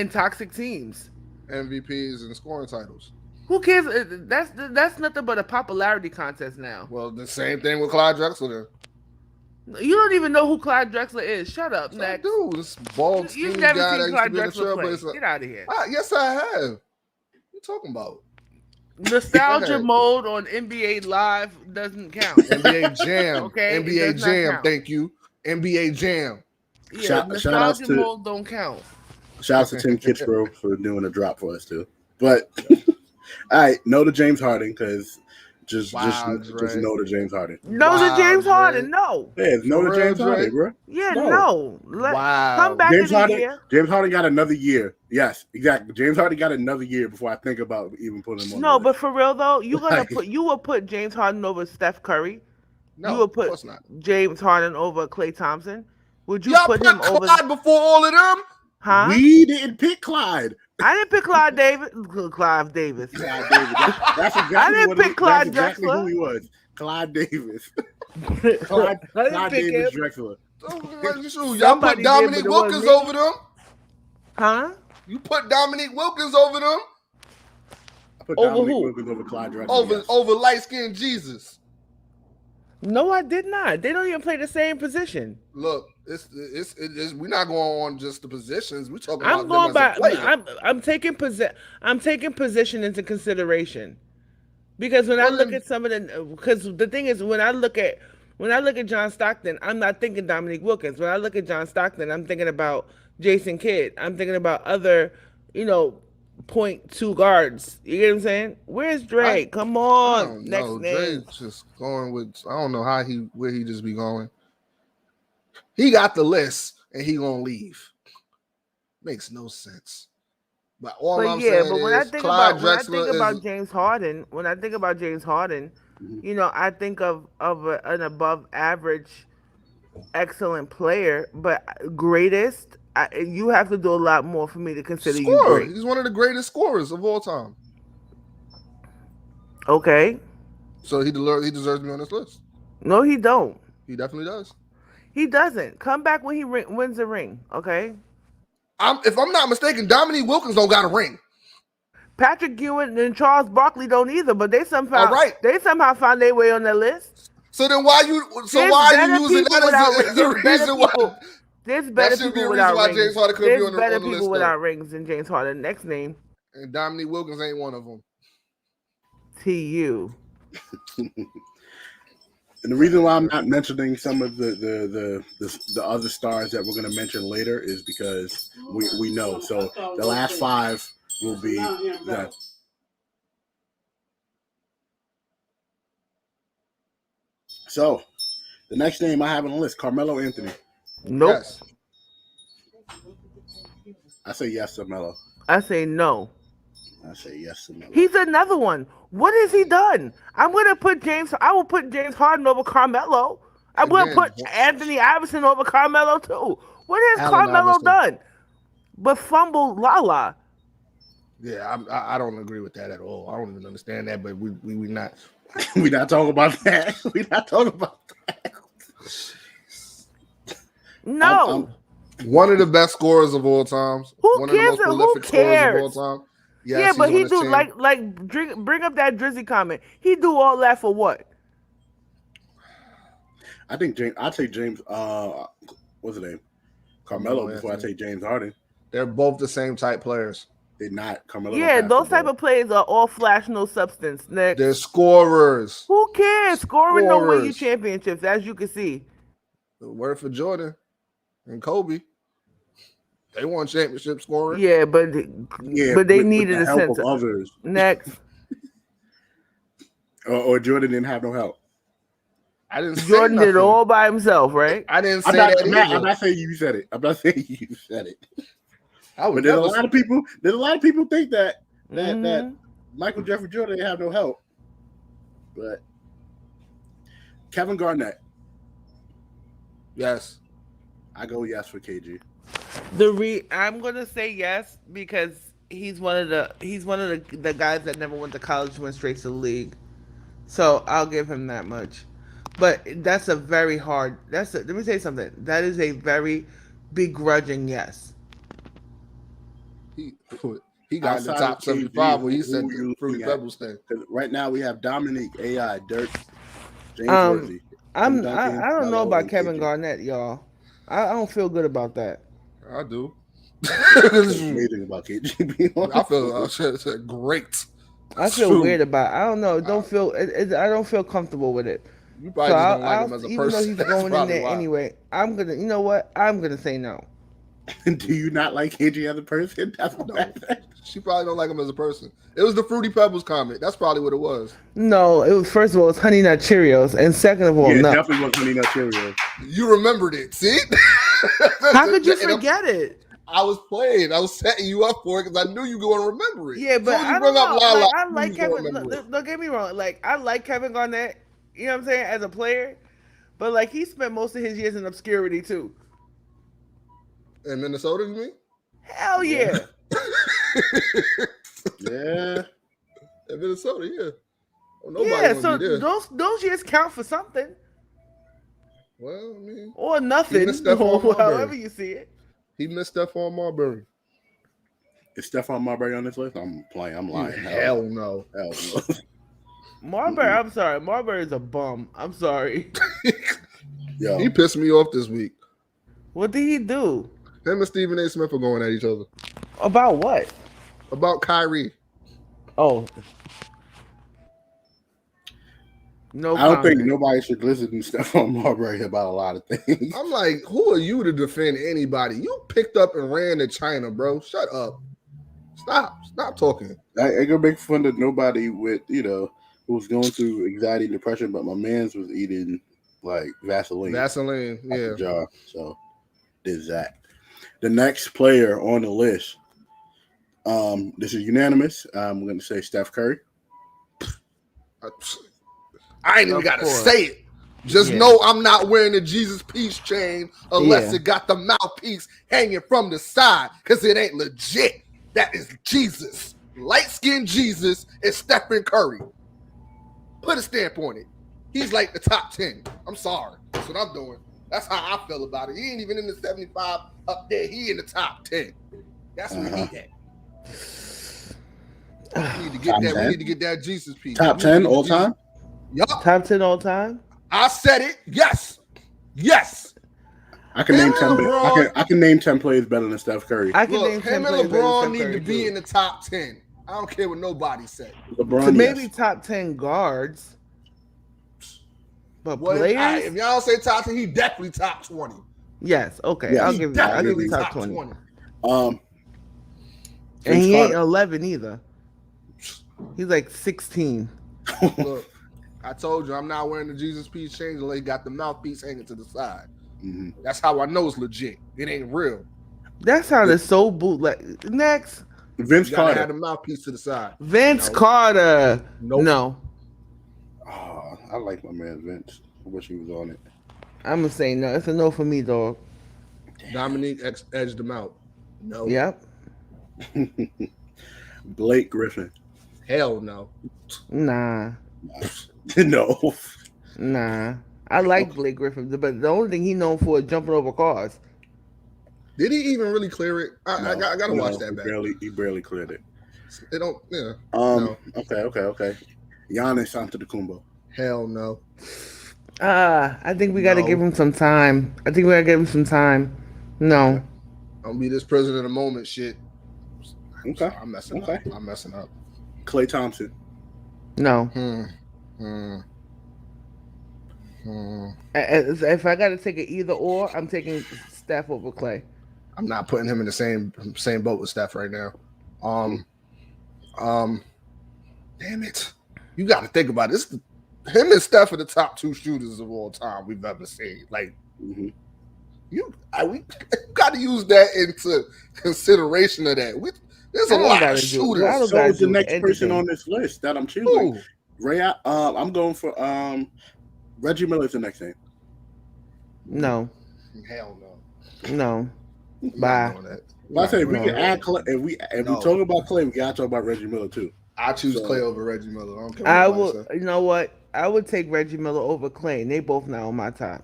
toxic teams? MVPs and scoring titles. Who cares? That's nothing but a popularity contest now. Well, the same thing with Clyde Drexler. You don't even know who Clyde Drexler is. Shut up, yes, next. I do. This bald, skinny You've never guy seen that Clyde used to be Drexler in the play. Get out of here. Yes, I have. What are you talking about? Nostalgia mode on NBA Live doesn't count. NBA Jam. Okay. NBA Jam. Thank you. NBA Jam. Yeah, nostalgia mode don't count. Shout out to Tim Kitchbro for doing a drop for us too. But all right, no to James Harden because just no to James Harden. No to James Harden. No. Yeah, no to James Harden, bro. Yeah, no. Come back James in Harden, a year. James Harden got another year. Yes, exactly. James Harden got another year before I think about even putting him on. No, but for real though, you will put James Harden over Steph Curry. No, you would put of course not. James Harden over Klay Thompson. Would you Y'all put him over Clyde before all of them? Huh? We didn't pick Clyde. I didn't pick Clive Davis. Clive Davis. That's exactly I didn't pick Clyde exactly Drexler. who he was. Clyde Davis. Clyde Davis Drexler. Y'all put Dominique Wilkins over them? Huh? You put Dominique Wilkins over them? I put over Dominique who? Wilkins over Clyde Drexler. Over light-skinned Jesus. No, I did not. They don't even play the same position. Look, it's we're not going on just the positions. We're talking about them as a player. I'm taking position into consideration. Because when I look at some of because the thing is when I look at John Stockton, I'm not thinking Dominique Wilkins. When I look at John Stockton, I'm thinking about Jason Kidd. I'm thinking about other, 0.2 guards. You get what I'm saying? Where's Drake? Come on. Next name. Drake's just going with I don't know where he just be going. He got the list and he gonna leave. Makes no sense. But when I think about James Harden, I think of an above average, excellent player, but greatest. You have to do a lot more for me to consider you great. He's one of the greatest scorers of all time. Okay. So he deserves to be on this list. No, he don't. He definitely does. He doesn't. Come back when he wins the ring, okay? If I'm not mistaken, Dominique Wilkins don't got a ring. Patrick Ewing and Charles Barkley don't either, but they somehow found their way on that list. So then why are you using that as a reason why? There's better people without rings. James Harden could be on the list. There's better people without rings than James Harden. Next name. And Dominique Wilkins ain't one of them. TU. And the reason why I'm not mentioning some of the other stars that we're going to mention later is because we know. So the last 5 will be that. So the next name I have on the list, Carmelo Anthony. Nope. Yes. I say yes to Melo. I say no. I say yes to Melo. He's another one. What has he done? I will put James Harden over Carmelo. I will put Anthony Iverson over Carmelo too. What has Carmelo done? But fumble Lala. Yeah, I don't agree with that at all. I don't even understand that, but we not. We're not talking about that. We're not talking about that. No. One of the best scorers of all time. Who One cares? of the most prolific scorers of all time. Yes, yeah, but he do bring up that Drizzy comment. He do all that for what? I think James. I take James. What's his name? Carmelo before I take James Harden. They're both the same type players. They're not. Carmelo. Yeah, those type of players are all flash, no substance. Next. They're scorers. Who cares? Scoring don't win you championships, as you can see. The word for Jordan and Kobe. They won championship scoring. Yeah, but they needed a center. Others. Next. or Jordan didn't have no help. I didn't. Jordan did it all by himself, right? I didn't say that. I'm not saying you said it. I'm not saying you said it. But there's a lot of people. There's a lot of people think that Michael Jeffrey Jordan didn't have no help. But Kevin Garnett. Yes. I go yes for KG. I'm gonna say yes because he's one of the guys that never went to college, went straight to the league. So I'll give him that much. But that's a very hard. Let me say something. That is a very begrudging yes. He got in the top 75 when he said the Fruity Pebbles thing. Right now we have Dominique, AI, Dirk, James Worthy. I don't know about Kevin Garnett, y'all. I don't feel good about that. I do. Amazing about KG. I feel great. I feel weird about it. I don't know. I don't feel comfortable with it. You probably don't like him as a person. Even though he's going in there anyway, I'm gonna. You know what? I'm gonna say no. Do you not like KG as a person? That's what She probably don't like him as a person. It was the Fruity Pebbles comment. That's probably what it was. No, it was first of all, it's Honey Nut Cheerios, and second of all, no. It definitely was Honey Nut Cheerios. You remembered it, see? How could you forget it? I was playing. I was setting you up for it because I knew you were going to remember it. Yeah, but I don't know. I like Kevin. Don't get me wrong. Like I like Kevin Garnett. You know what I'm saying as a player, but like he spent most of his years in obscurity too. In Minnesota, you mean? Hell yeah. Yeah. In Minnesota, yeah. Well, yeah, so those years count for something. Well, I mean, or nothing, or however you see it. He missed Stephon Marbury. Is Stephon Marbury on this list? I'm playing. I'm lying. Hell no. Hell no. Marbury, I'm sorry. Marbury's a bum. I'm sorry. Yo. He pissed me off this week. What did he do? Him and Stephen A. Smith are going at each other. About what? About Kyrie. Oh. No, I don't think nobody should listen to Stephon Marbury about a lot of things. I'm like, who are you to defend anybody? You picked up and ran to China, bro. Shut up. Stop talking. I ain't gonna make fun of nobody with, who's going through anxiety and depression, but my man's was eating like Vaseline. Yeah. Jar, so there's that. The next player on the list, this is unanimous. I'm going to say Steph Curry. I ain't even got to say it. Just know I'm not wearing the Jesus Peace chain unless it got the mouthpiece hanging from the side because it ain't legit. That is Jesus. Light-skinned Jesus is Stephen Curry. Put a stamp on it. He's like the top 10. I'm sorry. That's what I'm doing. That's how I feel about it. He ain't even in the 75 up there. He in the top 10. That's where he at. We need to get that. 10? We need to get that Jesus piece. Top 10 all time? Yup. Top 10 all time? I said it. Yes. Yes. I can name 10. LeBron, I can name 10 plays better than Steph Curry. I can look, name 10 him and players better LeBron than need Steph to Curry, be too. in the top 10. I don't care what nobody said. LeBron, So maybe yes. top 10 guards. But Well, players? if y'all say top 10, he definitely top 20. Yes, okay. Yeah, I'll he give you Definitely top 20. Um, And Vince he ain't Carter. 11 either. He's like 16. Look, I told you I'm not wearing the Jesus piece chain until he got the mouthpiece hanging to the side. Mhm. That's how I know it's legit. It ain't real. That sounded so bootleg. Next, Vince You gotta have Carter. the mouthpiece to the side. Vince No. Carter. Nope. No, Oh, I like my man Vince. I wish he was on it. I'm gonna say no. It's a no for me, dog. Dominique edged him out. No. Yep. Blake Griffin. Hell no. Nah. No. Nah. I like Blake Griffin, but the only thing he known for is jumping over cars. Did he even really clear it? I gotta watch that back. He barely cleared it. They don't. Yeah. No. Okay. Giannis Antetokounmpo. Hell no. I think we got to No. give him some time. No. Don't be this prisoner of the moment shit. Okay. I'm messing Okay. up. I'm messing up. Klay Thompson. No. If I got to take it either or, I'm taking Steph over Clay. I'm not putting him in the same boat with Steph right now. Damn it. You got to think about this. Him and Steph are the top two shooters of all time we've ever seen. Like, Mm-hmm. we got to use that into consideration of that. There's a lot of shooters. So is the next person on this list that I'm choosing. Ooh. I'm going for Reggie Miller's the next name. No. Hell no. No. I'm Bye. not doing that. Well, I say if we No. can add Clay, if we talk about Clay, we gotta talk about Reggie Miller too. I choose So- Clay over Reggie Miller. I don't care what I nobody will. say. You know what? I would take Reggie Miller over Clay, and they both now on my top.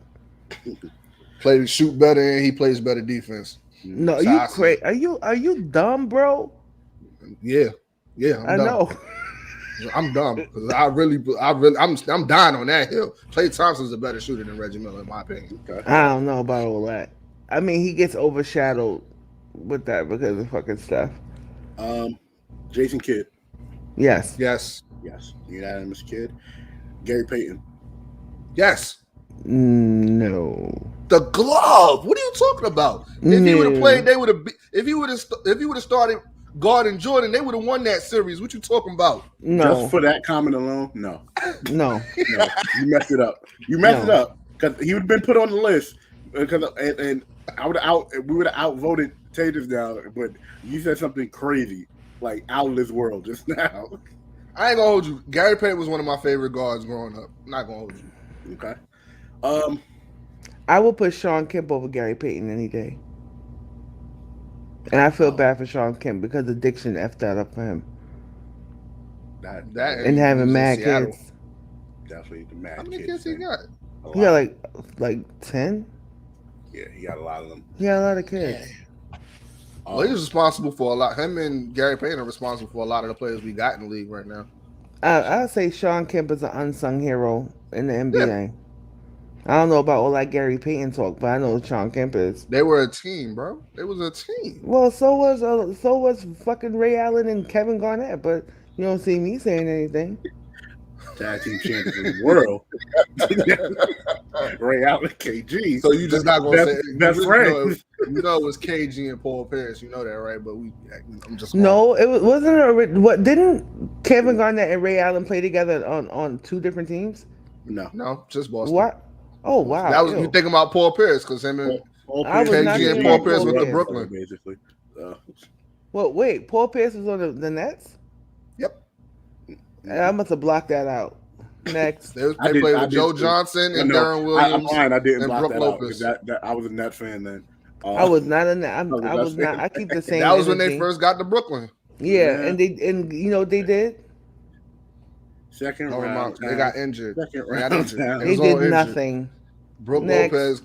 Shoot better and he plays better defense. No, So you I see. crazy? Are you dumb, bro? Yeah. I dumb. know. I'm dumb because I'm dying on that hill. Klay Thompson's a better shooter than Reggie Miller, in my opinion. Okay. I don't know about all that. I mean, he gets overshadowed with that because of fucking stuff. Jason Kidd. Yes. Yes. Unanimous Kidd. Gary Payton. Yes. No. The glove. What are you talking about? If he would have played, they would have. If he would have started guarding Jordan, they would have won that series. What you talking about? No. Just for that comment alone, no. No. You messed it up. You messed it up because he would have been put on the list. Because and we would have outvoted Taters now, but you said something crazy, like out of this world just now. I ain't gonna hold you. Gary Payton was one of my favorite guards growing up. I'm not gonna hold you. Okay. I will put Sean Kemp over Gary Payton any day. And I feel bad for Sean Kemp because addiction effed that up for him. That And having was in mad Seattle. kids. Definitely the mad How many kids kids he thing. got? He got like 10? Yeah, he got a lot of them. He got a lot of kids. Well, he was responsible for a lot. Him and Gary Payton are responsible for a lot of the players we got in the league right now. I'd say Sean Kemp is an unsung hero in the NBA. I don't know about all that Gary Payton talk, but I know Sean Kemp is. They were a team, bro. It was a team. Well, so was fucking Ray Allen and Kevin Garnett, but you don't see me saying anything. Tag team champions of the world. Ray Allen, KG. So you just not gonna say best you friends. You know it was KG and Paul Pierce. You know that, right? But I'm just No, it wasn't. What didn't Kevin Garnett and Ray Allen play together on two different teams? No, just Boston. What? Oh wow! That was Ew. you thinking about Paul Pierce because him and I was not KG and thinking Paul about Pierce Paul went to Pierce. Brooklyn. Basically. Well, wait. Paul Pierce was on the Nets. Yep. And I must have blocked that out. Next. They played with Joe Johnson and Darren Williams. I'm lying. I didn't and block Brook that Lopez. out. That I was a Net fan then. I was not a Net. I was not. I keep the same. That was when they energy. first got to Brooklyn. Yeah, and you know what they did? Second Oh, round. they got injured. Second They got round. injured. Town. It He was all did injured. nothing. Brooke Next. Lopez.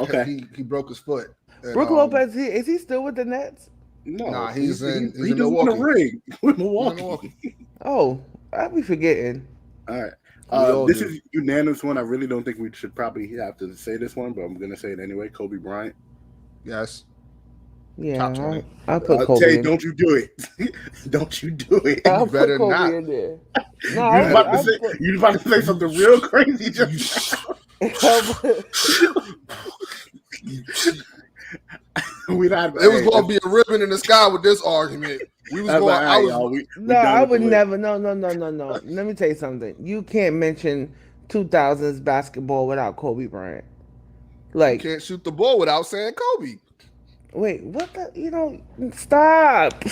Okay. He broke his foot. And, Brooke Lopez, is he still with the Nets? No, Nah, he's in he just won Milwaukee. a ring with He's in Milwaukee. Milwaukee. Oh, I'll be forgetting. All right. We all This do. is unanimous one. I really don't think we should probably have to say this one, but I'm going to say it anyway. Kobe Bryant. Yes. Yeah, Top 20. I'll put Kobe Tay, in. don't you do it. Don't you do it. I'll better put Kobe not. in there. You No, was about to say something real crazy just we not. It was going to be a ribbon in the sky with this argument. We was going. I was. I would never. No. Let me tell you something. You can't mention 2000s basketball without Kobe Bryant. Like, You can't shoot the ball without saying Kobe. wait, what the? Stop.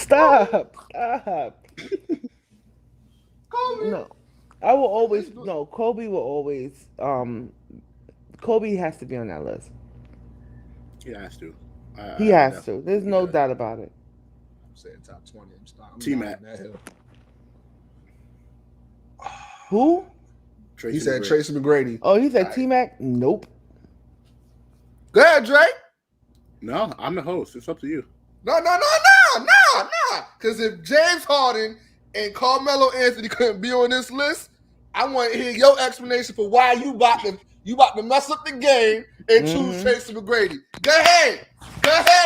Kobe. No, I will always. No, Kobe will always. Kobe has to be on that list. He has to. He has to. There's no doubt about it. I'm saying top 20. I'm T-Mac. not on that hill. Who? He said Tracy McGrady. Oh, he said T-Mac? Nope. Go ahead, Drake. No, I'm the host. It's up to you. No. Because if James Harden and Carmelo Anthony couldn't be on this list, I want to hear your explanation for why you about to mess up the game and choose Tracy McGrady. Go ahead,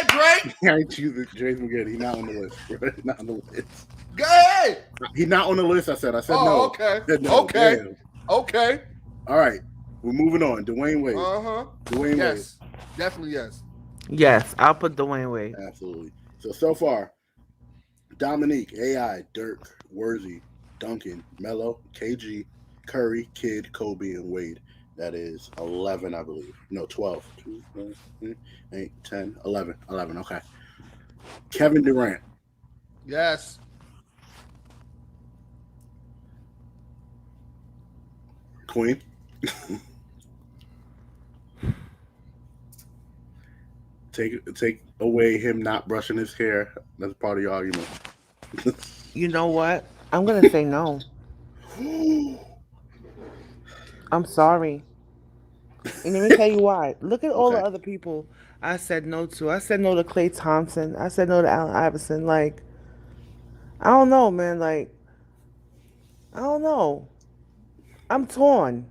Drake. I choose Tracy McGrady. He's not on the list. He's not on the list. Go ahead. He's not on the list. I said no. Okay. Said no. Okay. Damn. Okay. All right. We're moving on. Dwayne Wade. Dwayne Yes. Definitely yes. Yes, I'll put Dwayne Wade. Absolutely. So far, Dominique, AI, Dirk, Worthy, Duncan, Melo, KG, Curry, Kidd, Kobe, and Wade. That is 11, I believe. No, 12. 2, 4, 8, 10, 11. 11, okay. Kevin Durant. Yes. Queen. Take away him not brushing his hair. That's part of your argument. You know what? I'm going to say no. I'm sorry. And let me tell you why. Look at all the other people I said no to. I said no to Klay Thompson. I said no to Allen Iverson. Like, I don't know, man. Like, I don't know. I'm torn.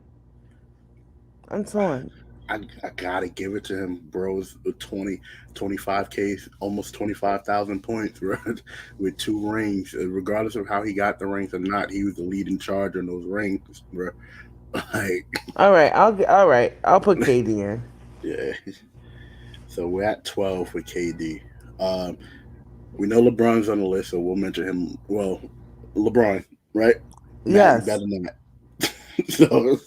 I gotta give it to him, bros. 25K, almost 25,000 points, bro, with 2 rings. Regardless of how he got the rings or not, he was the lead in charge on those rings, bro. Like, all right. I'll put KD in. Yeah. So we're at 12 with KD. We know LeBron's on the list, so we'll mention him. Well, LeBron, right? Yes. Better than that. So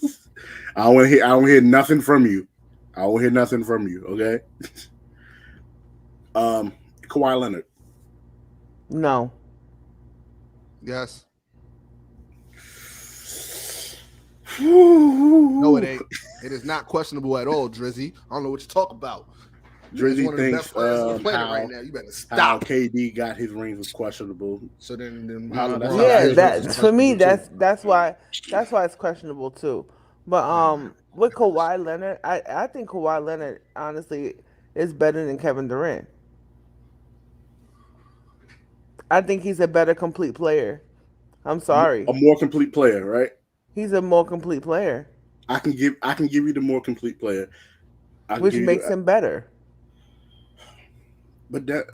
I don't hear nothing from you. I won't hear nothing from you, okay? Kawhi Leonard. No. Yes. No, it ain't. It is not questionable at all, Drizzy. I don't know what you're talking about. Drizzy one of the best thinks players on the planet right now. You better how stop. KD got his rings was questionable. So then how LeBron that's got Yeah, his that rings is for me questionable that's why it's questionable too. But with Kawhi Leonard, I think Kawhi Leonard honestly is better than Kevin Durant. I think he's a better complete player. I'm sorry. A more complete player, right? He's a more complete player. I can give you the more complete player. Which makes him better. But that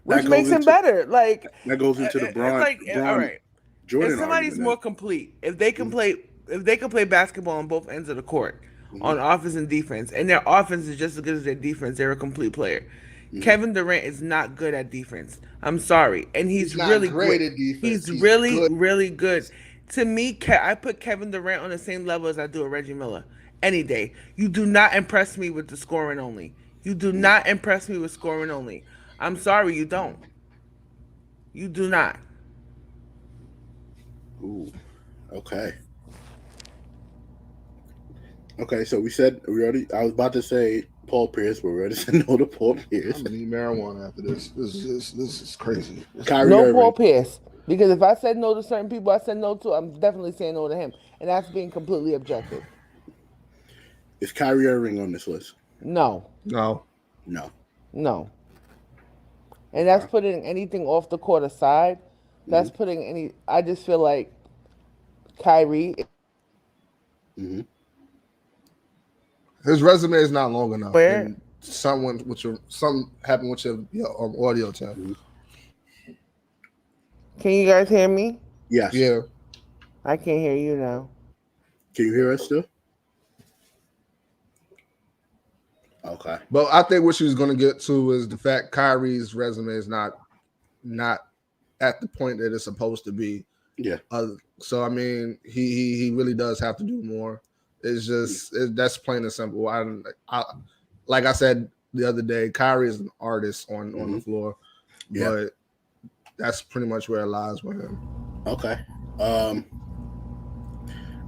makes him better. Like that goes into the Bron. Like, all right. Jordan, if somebody's more complete, if they can play basketball on both ends of the court, on offense and defense, and their offense is just as good as their defense, they're a complete player. Kevin Durant is not good at defense. I'm sorry, and he's really great good. at defense. He's really good. To me, I put Kevin Durant on the same level as I do with Reggie Miller any day. You do not impress me with the scoring only. You do not impress me with scoring only. I'm sorry, you don't. You do not. Ooh, okay. Okay, so we already. I was about to say Paul Pierce, but we already said no to Paul Pierce. I'm gonna need marijuana after this. This is crazy. Kyrie No Irving. Paul Pierce. Because if I said no to certain people I said no to, I'm definitely saying no to him. And that's being completely objective. Is Kyrie Irving on this list? No. No. No. And that's putting anything off the court aside. That's putting any. I just feel like Kyrie. His resume is not long enough. Where? And something happened with your audio tab. Can you guys hear me? Yes. Yeah. I can't hear you now. Can you hear us still? Okay. But I think what she was going to get to is the fact Kyrie's resume is not at the point that it's supposed to be. Yeah. So I mean, he really does have to do more. It's just that's plain and simple. I like I said the other day, Kyrie is an artist on the floor, but that's pretty much where it lies with him. Okay.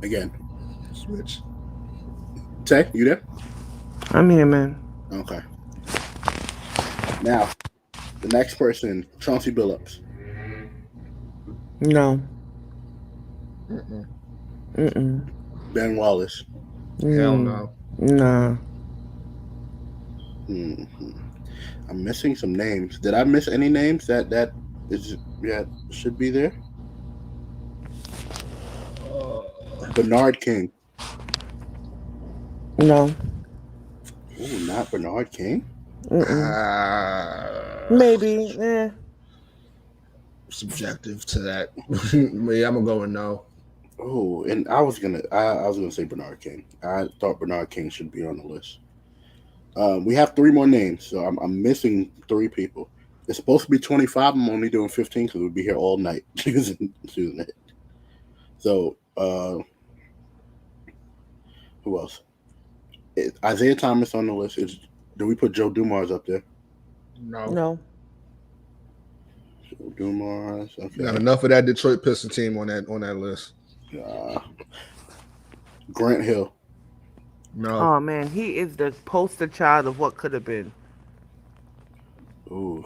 Again, switch. Tay, you there? I'm here, man. Okay. Now, the next person, Chauncey Billups. No. Ben Wallace. Hell no. Nah. I'm missing some names. Did I miss any names that should be there? Bernard King. No. Ooh, not Bernard King? Maybe. Yeah. Subjective to that. Yeah, I'm gonna go with no. Oh, and I was gonna say Bernard King. I thought Bernard King should be on the list. We have 3 more names, so I'm missing 3 people. It's supposed to be 25. I'm only doing 15 because we'll be here all night choosing it. So, who else? Isaiah Thomas on the list. Do we put Joe Dumars up there? No. Joe Dumars. Okay. Got enough of that Detroit Pistons team on that list. Grant Hill. No. Oh man, he is the poster child of what could have been. Ooh.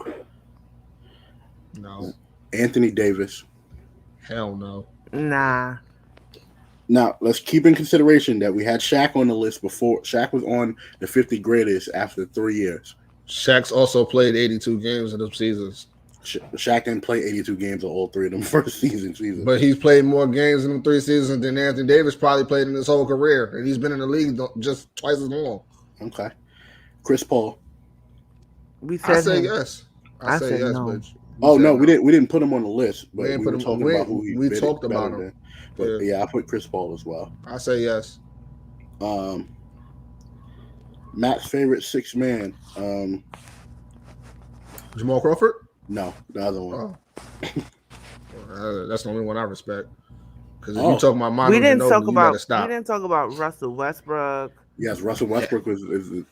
No. Anthony Davis. Hell no. Nah. Now, let's keep in consideration that we had Shaq on the list before. Shaq was on the 50 greatest after 3 years. Shaq's also played 82 games in the seasons. Shaq didn't play 82 games of all 3 of them first season. But he's played more games in them 3 seasons than Anthony Davis probably played in his whole career. And he's been in the league just twice as long. Okay. Chris Paul. I say yes. I say yes, no. But no, we didn't put him on the list, but we were talking about who we talked about him. But yeah, I put Chris Paul as well. I say yes. Matt's favorite 6 man. Jamal Crawford? No, the other one. That's the only one I respect. Because if you talk about Manu we didn't talk about Russell Westbrook. Yes, Russell Westbrook is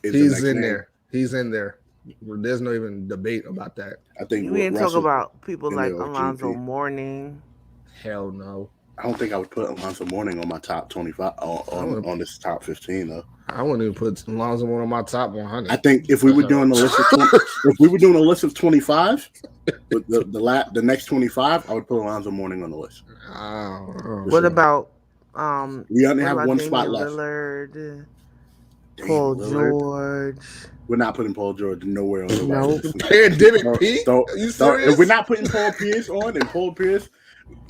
he's in there. He's in there. There's no even debate about that. I think we didn't talk about people like Alonzo Mourning. Hell no. I don't think I would put Alonzo Mourning on my top 25 on this top 15 though. I wouldn't even put Alonzo Mourning on my top 100. I think if we were doing a list of 20, if we were doing a list of 25, with the next 25, I would put Alonzo Mourning on the list. What about we only have one spot left. Lillard, Paul George. We're not putting Paul George nowhere on the list. Pandemic P? Are you serious? If we're not putting Paul Pierce on, and Paul Pierce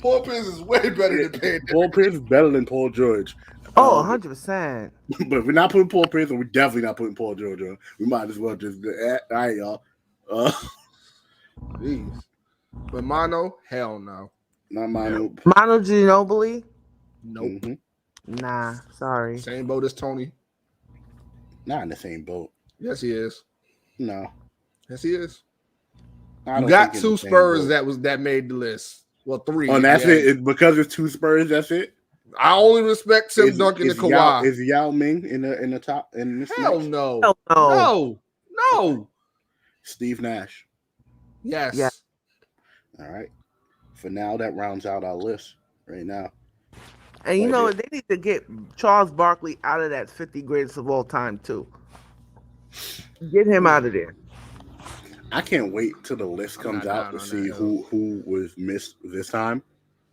is way better than Pandemic. Paul Pierce is better than Paul George. 100%. But if we're not putting Paul Pierce on, we're definitely not putting Paul George on. We might as well just all right, y'all. Jeez. But Mano, hell no. Not Manu. Manu Ginobili? Nope. Mm-hmm. Nah, sorry. Same boat as Tony. Not in the same boat. Yes, he is. No. Yes, he is. You got 2 Spurs that made the list. Well, 3. Oh, and that's it. Because it's 2 Spurs. That's it. I only respect Tim Duncan and Kawhi. Is Yao Ming in the top? In this Hell next? no. No. Steve Nash. Yes. Yeah. All right. For now, that rounds out our list right now. And you know what? They need to get Charles Barkley out of that 50 greatest of all time too. Get him out of there. I can't wait till the list comes out to see who was missed this time.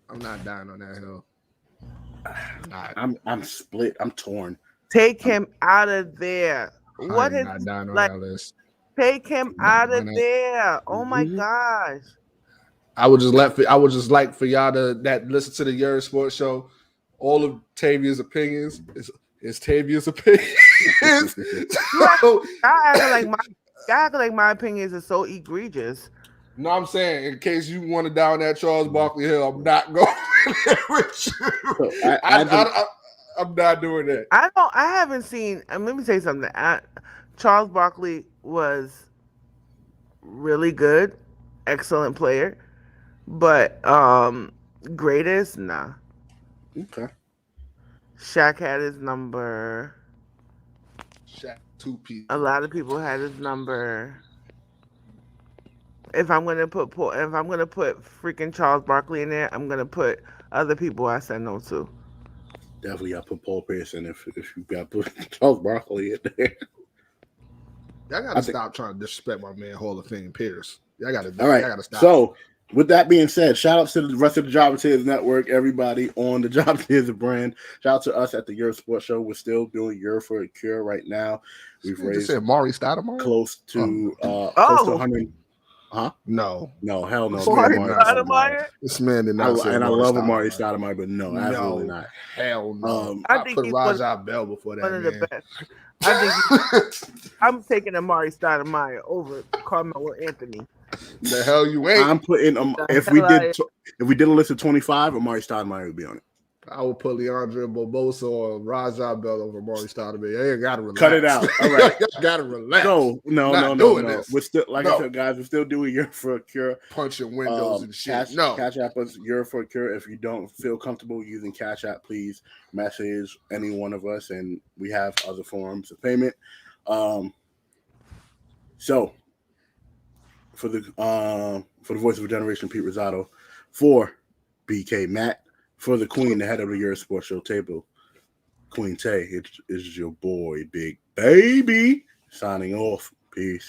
I'm not dying on that hill. I'm split. I'm torn. Take him out of there. What is not dying on like? that list. Take him out of there. Oh my gosh. I would just like for y'all that listen to the Yerrr Sports Show. All of Tavia's opinions is Tavia's opinions. So, I act like my opinions are so egregious. No, I'm saying in case you want to down that Charles Barkley hill, I'm not going there with you. I'm not doing that. I haven't seen. Let me say something. Charles Barkley was really good, excellent player, but greatest, nah. Okay. Shaq had his number. Shaq 2P. A lot of people had his number. If I'm gonna put freaking Charles Barkley in there, I'm gonna put other people I said no to. Definitely got to put Paul Pierce in if you got to put Charles Barkley in there. Y'all gotta stop trying to disrespect my man Hall of Fame Pierce. Y'all gotta stop. So with that being said, shout out to the rest of the Job Tears Network, everybody on the Job Tears brand. Shout out to us at the Yerrr Sports Show. We're still doing Yerrr for a Cure right now. We've raised Maury Stoudemire? close to 100. Huh? No, hell no. Maury Stoudemire? This man did not say and I love Maury Stoudemire. Stoudemire, but no, absolutely not. Hell no. I I think put he's Rajah Bell before that. One of man. the best. I think I'm taking Amari Stoudemire over Carmelo Anthony. The hell you ain't. I'm putting if we did a list of 25, Amari Stoudemire would be on it. I would put Leandro Bobosa or Rajah Bell over Maury Stoudemire. You gotta relax. Cut it out. All right. Gotta relax. No. We're still, like I said, guys, we're still doing Yerrr for a Cure. Punching windows and shit. Cash App us Yerrr for a Cure. If you don't feel comfortable using Cash App, please message any one of us, and we have other forms of payment. So for the voice of a generation, Pete Rosado, for BK Matt, for the queen, the head of the Yerrr Sports Show table, Queen Tay, it is your boy, Big Baby, signing off. Peace.